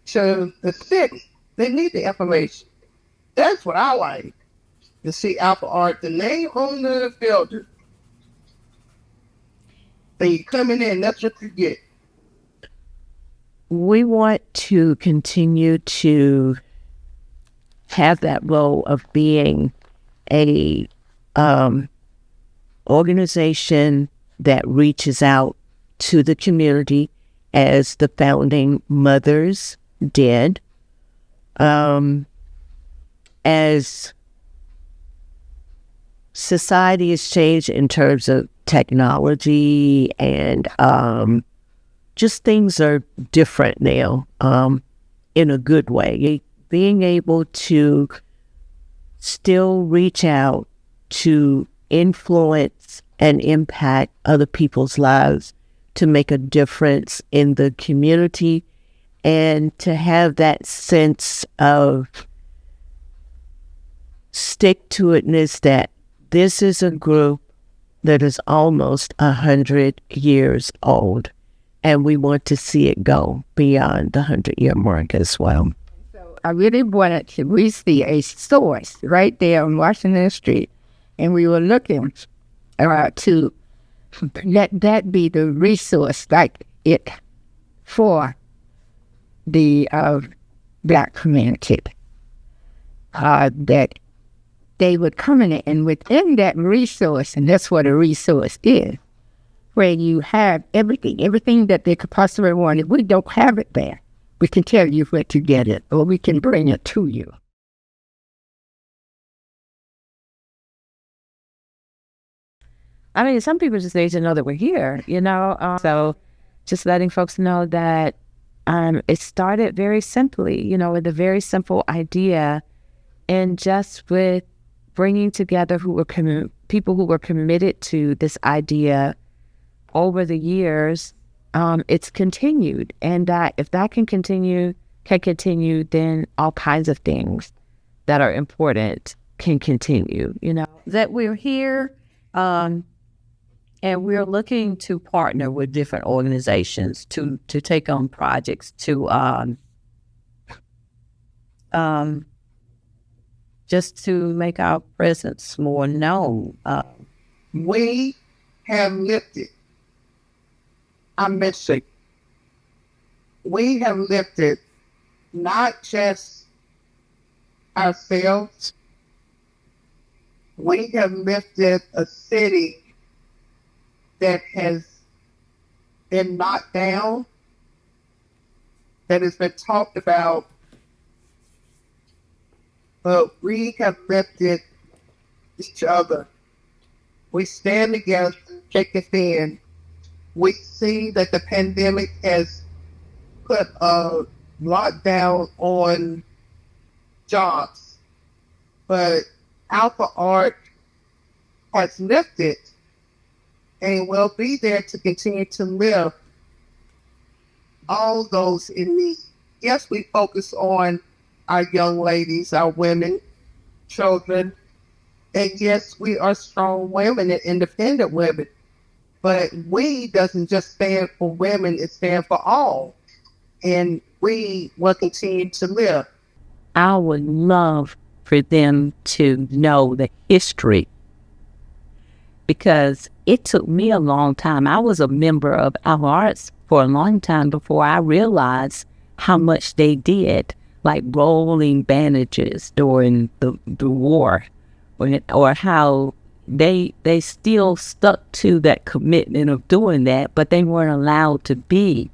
to the city. They need the information. That's what I like to see. Alpha Art, the name on the building. Then you come in there and that's what you get. We want to continue to have that role of being a organization that reaches out to the community as the founding mothers did. As society has changed in terms of technology and just things are different now in a good way. Being able to still reach out to influence and impact other people's lives, to make a difference in the community, and to have that sense of stick-to-itness that this is a group that is almost 100 years old, and we want to see it go beyond the 100-year mark as well. I really wanted to, we see a source right there on Washington Street, and we were looking to let that be the resource, like it, for the Black community, that they would come in it, and within that resource, and that's what a resource is, where you have everything that they could possibly want. If we don't have it there, we can tell you where to get it, or we can bring it to you. I mean, some people just need to know that we're here, you know? So just letting folks know that it started very simply, you know, with a very simple idea, and just with bringing together people who were committed to this idea over the years. It's continued, and if that can continue, then all kinds of things that are important can continue, you know? That we're here, and we're looking to partner with different organizations to take on projects to just to make our presence more known. We have lifted, I'm missing. We have lifted not just ourselves, we have lifted a city that has been knocked down, that has been talked about, but we have lifted each other. We stand together, take a stand. We see that the pandemic has put a lockdown on jobs, but Alpha Art has lifted and will be there to continue to lift all those in need. Yes, we focus on our young ladies, our women, children, and yes, we are strong women and independent women. But we doesn't just stand for women, it stands for all. And we will continue to live. I would love for them to know the history, because it took me a long time. I was a member of Alpha Arts for a long time before I realized how much they did, like rolling bandages during the war, or how they still stuck to that commitment of doing that, but they weren't allowed to be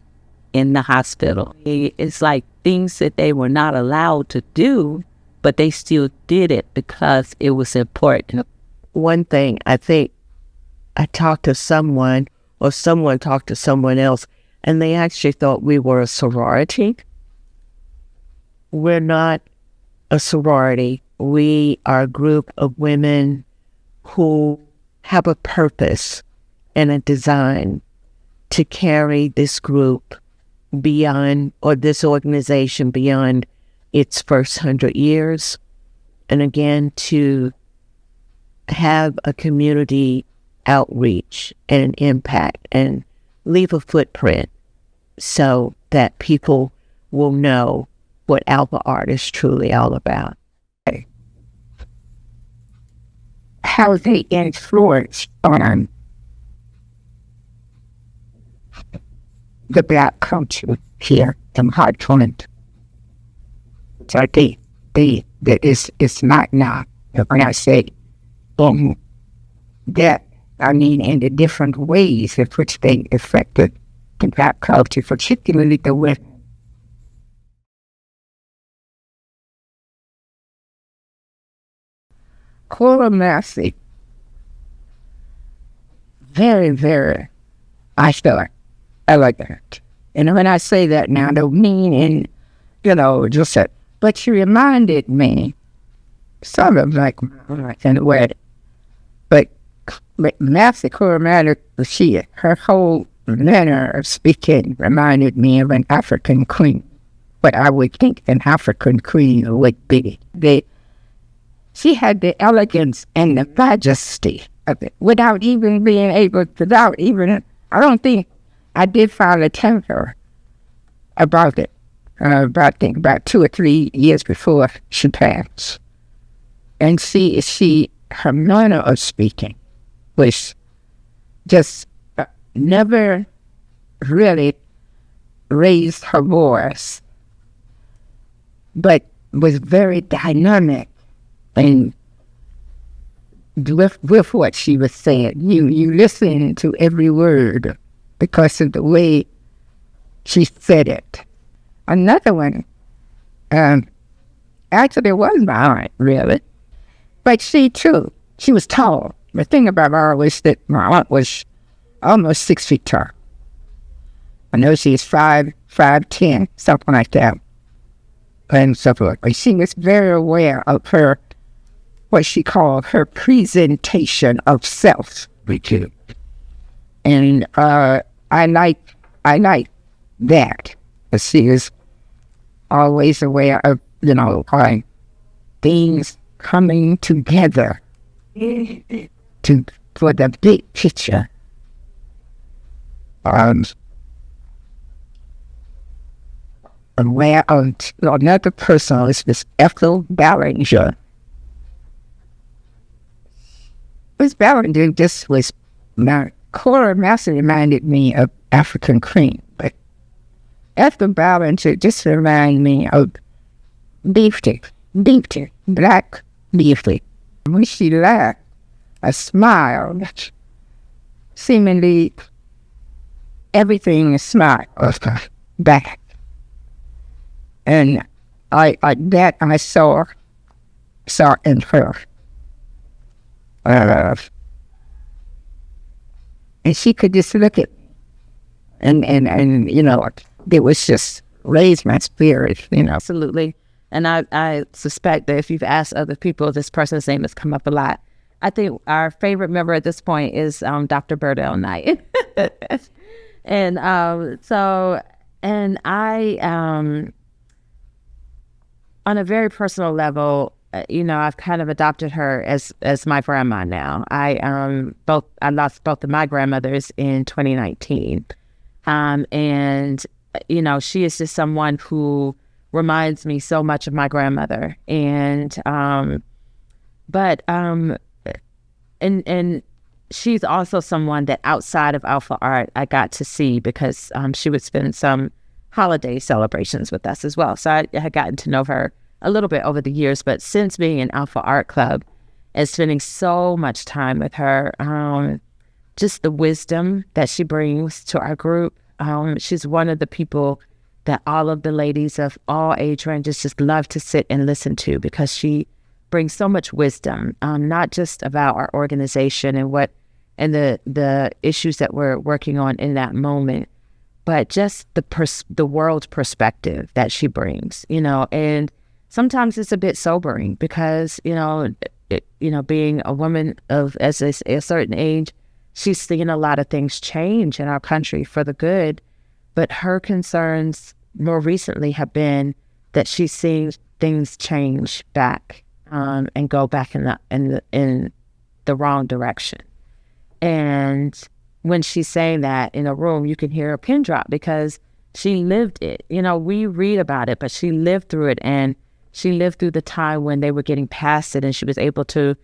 in the hospital. It's like things that they were not allowed to do, but they still did it because it was important. One thing, I think I talked to someone, or someone talked to someone else, and they actually thought we were a sorority. We're not a sorority. We are a group of women who have a purpose and a design to carry this group beyond, or this organization beyond its first 100 years. And again, to have a community outreach and an impact and leave a footprint so that people will know what Alpha Art is truly all about. How they influence on the Black culture here in Hartland. So that it's not now. When I say that, I mean in the different ways in which they affected the Black culture, particularly the women. Cora Massey, very, very, I like that. And when I say that now, I don't mean in, just that, but she reminded me sort of like in a way. But Master Coromata, her whole manner of speaking reminded me of an African queen. What I would think an African queen would be. She had the elegance and the majesty of it without even being able, I don't think I did file a temper about it. About 2 or 3 years before she passed. And her manner of speaking was just never really raised her voice, but was very dynamic and with what she was saying. You listen to every word because of the way she said it. Another one, actually it was my aunt, really. But she was tall. The thing about her was that my aunt was almost 6 feet tall. I know she's 5'10", something like that. And so forth. But she was very aware of what she called her presentation of self. And I like that. She is always aware of, things coming together for the big picture. Aware of another person is this Ethel Ballinger. Miss Ballinger just was, Cora Master reminded me of African Queen, but Ethel Ballinger just reminded me of Beefy, Black Beefy. When she laughed, a smile, seemingly everything smiled back. And I saw in her. And she could just look at me. And it was just raised my spirit, Absolutely. And I suspect that if you've asked other people, this person's name has come up a lot. I think our favorite member at this point is Dr. Burdell Knight. And I, on a very personal level, I've kind of adopted her as my grandma now. I lost both of my grandmothers in 2019. And she is just someone who reminds me so much of my grandmother. And she's also someone that outside of Alpha Art I got to see because she would spend some holiday celebrations with us as well. So I had gotten to know her a little bit over the years, but since being in Alpha Art Club and spending so much time with her, just the wisdom that she brings to our group. She's one of the people that all of the ladies of all age ranges just love to sit and listen to because she brings so much wisdom, not just about our organization and the issues that we're working on in that moment, but just the world perspective that she brings, and sometimes it's a bit sobering because, being a woman of as a certain age, she's seen a lot of things change in our country for the good, but her concerns more recently have been that she's seen things change back and go back in the wrong direction. And when she's saying that in a room, you can hear a pin drop because she lived it. We read about it, but she lived through it, and she lived through the time when they were getting past it, and she was able to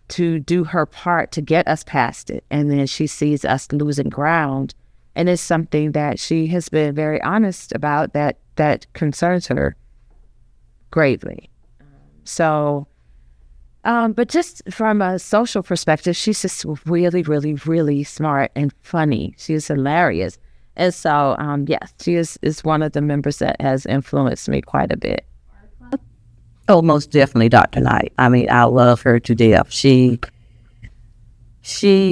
do her part to get us past it. And then she sees us losing ground, and it's something that she has been very honest about that concerns her greatly. So, but just from a social perspective, she's just really, really, really smart and funny. She's hilarious. And so, yes, she is one of the members that has influenced me quite a bit. Oh, most definitely Dr. Knight. I mean, I love her to death. She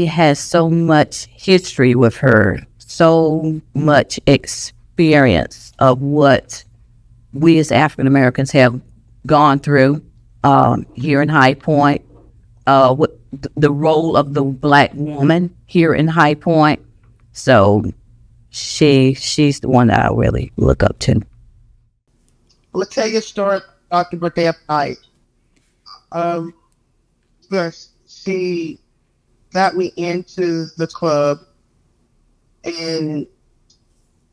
has so much history with her, so much experience of what we as African Americans have gone through here in High Point, with the role of the Black woman here in High Point. So she's the one that I really look up to. Let's tell you a story, Dr. Burdell Knight. First, she got me into the club, and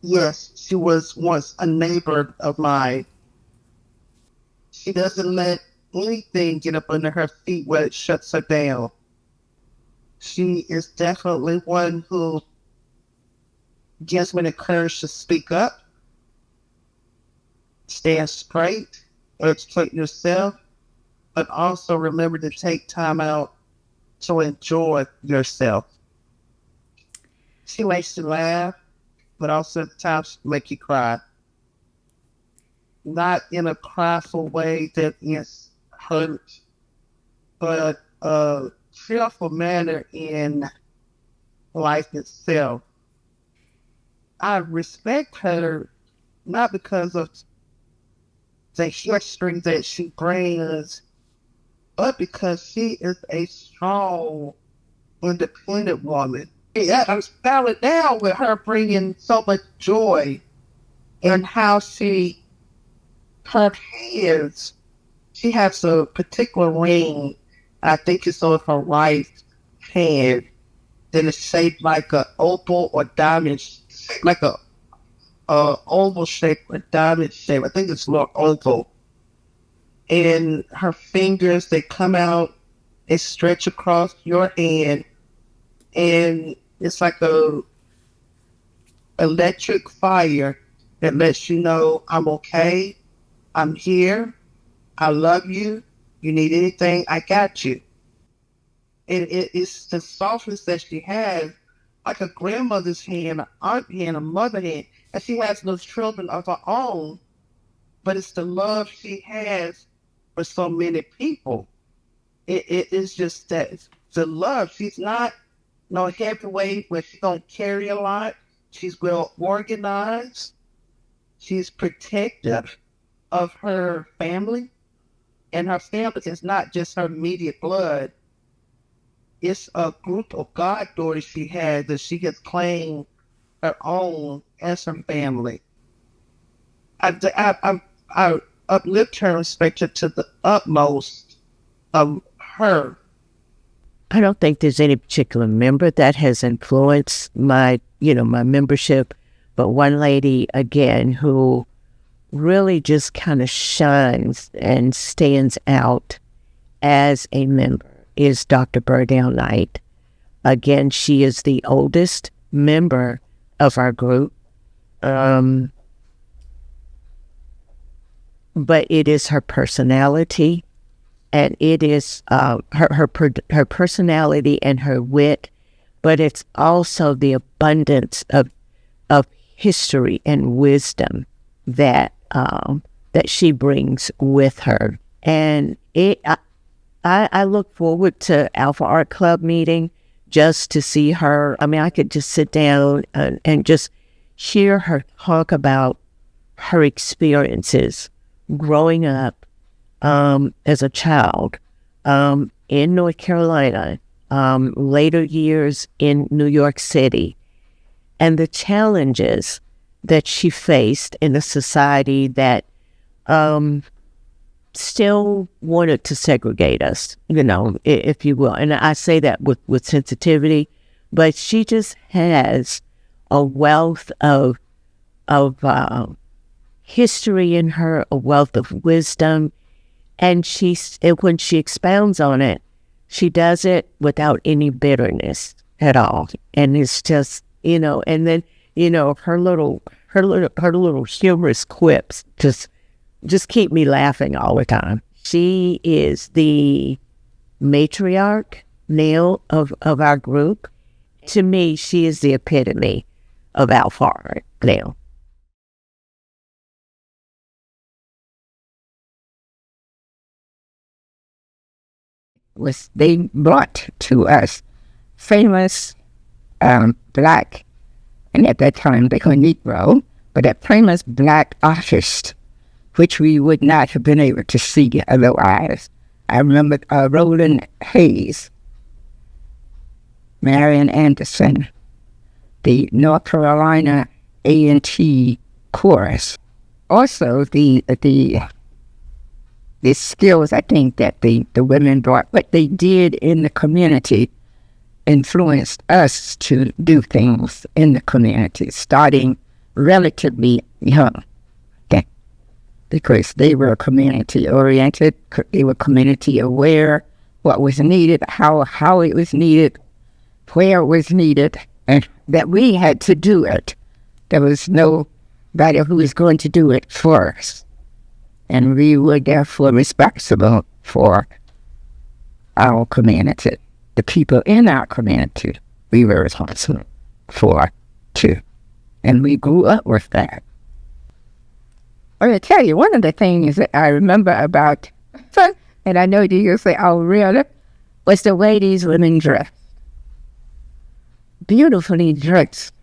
yes, she was once a neighbor of mine. She doesn't let anything get up under her feet where it shuts her down. She is definitely one who gives me the courage to speak up, stand straight, educate yourself, but also remember to take time out to enjoy yourself. She makes you laugh, but also at times make you cry. Not in a cryful way that is hurt, but a cheerful manner in life itself. I respect her not because of the history that she brings, but because she is a strong, independent woman. Yeah, I'm spelling down with her bringing so much joy and how her hands, she has a particular ring, I think it's on her right hand, that is shaped like an opal or diamond, like a oval shape or diamond shape. I think it's more oval. And her fingers, they come out, they stretch across your hand, and it's like a electric fire that lets you know I'm okay, I'm here, I love you, you need anything, I got you. And it's the softness that she has, like a grandmother's hand, an aunt hand, a mother hand, and she has no children of her own, but it's the love she has for so many people. It is just that the love. She's not no heavyweight where she don't carry a lot. She's well organized. She's protective of her family, and her family is not just her immediate blood. It's a group of goddaughters she has that she has claimed her own as her family. I uplift her and respect her to the utmost of her. I don't think there's any particular member that has influenced my membership, but one lady, again, who really just kind of shines and stands out as a member is Dr. Burdell Knight. Again, she is the oldest member of our group. But it is her personality, and it is her personality and her wit, but it's also the abundance of history and wisdom that she brings with her. And I look forward to Alpha Art Club meeting just to see her. I mean, I could just sit down and just hear her talk about her experiences growing up as a child in North Carolina, later years in New York City, and the challenges that she faced in a society that still wanted to segregate us, if you will. And I say that with sensitivity, but she just has a wealth of history in her, a wealth of wisdom, and when she expounds on it, she does it without any bitterness at all. And it's just, and then, her little humorous quips just keep me laughing all the time. She is the matriarch now of our group. To me, she is the epitome of Alpha Art now. They brought to us famous black, and at that time they were Negro, but a famous black artist, which we would not have been able to see otherwise. I remember Roland Hayes, Marian Anderson, the North Carolina A&T chorus. Also, the skills I think that the women brought, what they did in the community influenced us to do things in the community, starting relatively young. Okay. Because they were community oriented, they were community aware, what was needed, how it was needed, where it was needed, and that we had to do it. There was nobody who was going to do it for us. And we were therefore responsible for our community. The people in our community, we were responsible for too. And we grew up with that. I'm going to tell you, one of the things that I remember about, and I know you'll say, oh, really, was the way these women dressed. Beautifully dressed.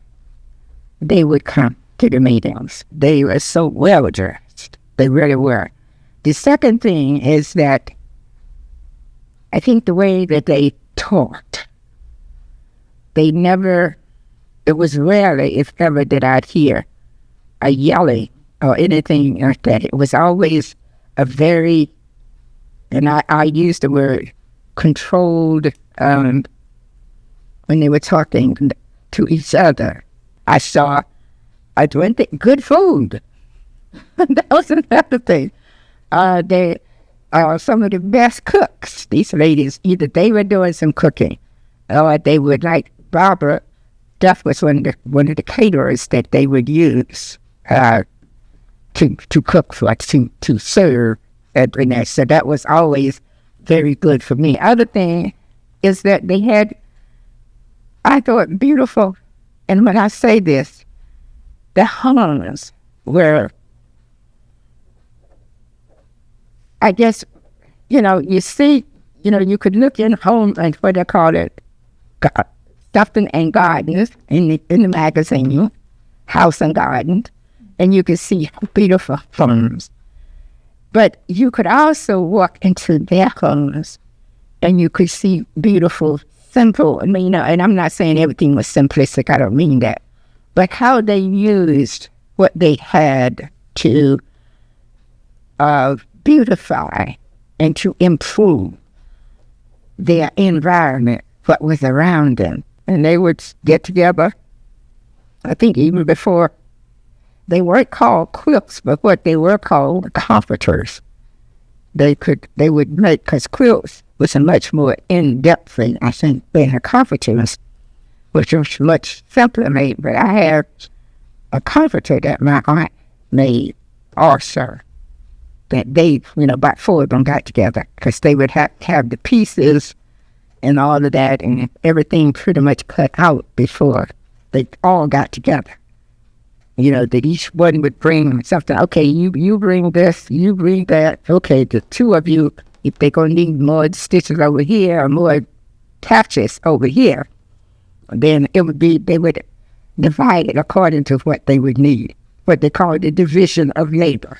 They would come to the meetings. They were so well dressed. They really were. The second thing is that I think the way that they taught, it was rarely, if ever, did I hear a yelling or anything like that. It was always a very, and I use the word controlled, when they were talking to each other. I went to good food. That was another thing. They are some of the best cooks. These ladies, either they were doing some cooking, or they would, like Barbara Duff was one of the caterers that they would use to cook for, to serve every night. So that was always very good for me. Other thing is that they had, I thought, beautiful, and when I say this, the homes were, I guess, you see, you could look in homes and what they call it, Stuffing and Gardens in the magazine, House and Garden, and you could see beautiful homes. But you could also walk into their homes and you could see beautiful, simple, and I'm not saying everything was simplistic, I don't mean that, but how they used what they had to beautify and to improve their environment, what was around them. And they would get together, I think even before, they weren't called quilts, but what they were called comforters. They would make, because quilts was a much more in-depth thing, I think, than a comforters, which was much simpler made. But I had a comforter that my aunt made also, that they, about 4 of them got together, because they would have the pieces and all of that, and everything pretty much cut out before they all got together. That each one would bring something. Okay, you bring this, you bring that. Okay, the two of you, if they're going to need more stitches over here or more patches over here, then they would divide it according to what they would need, what they call the division of labor.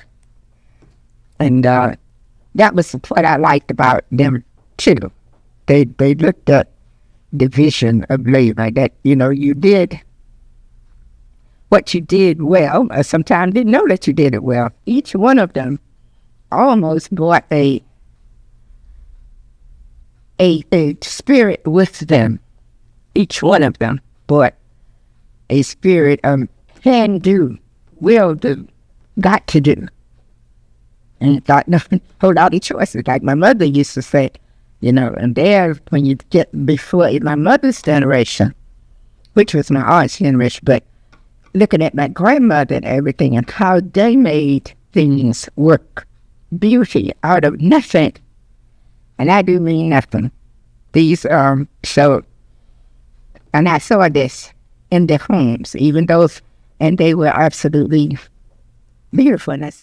And that was what I liked about them too. They looked at division of labor, that, you did what you did well, or sometimes didn't know that you did it well. Each one of them almost brought a spirit with them. Each one of them brought a spirit of can do, will do, got to do. And thought, no, whole lot of choices. Like my mother used to say, and there, when you get before my mother's generation, which was my aunt's generation, but looking at my grandmother and everything and how they made things work, beauty out of nothing. And I do mean nothing. These, and I saw this in their homes, even those, and they were absolutely beautiful. And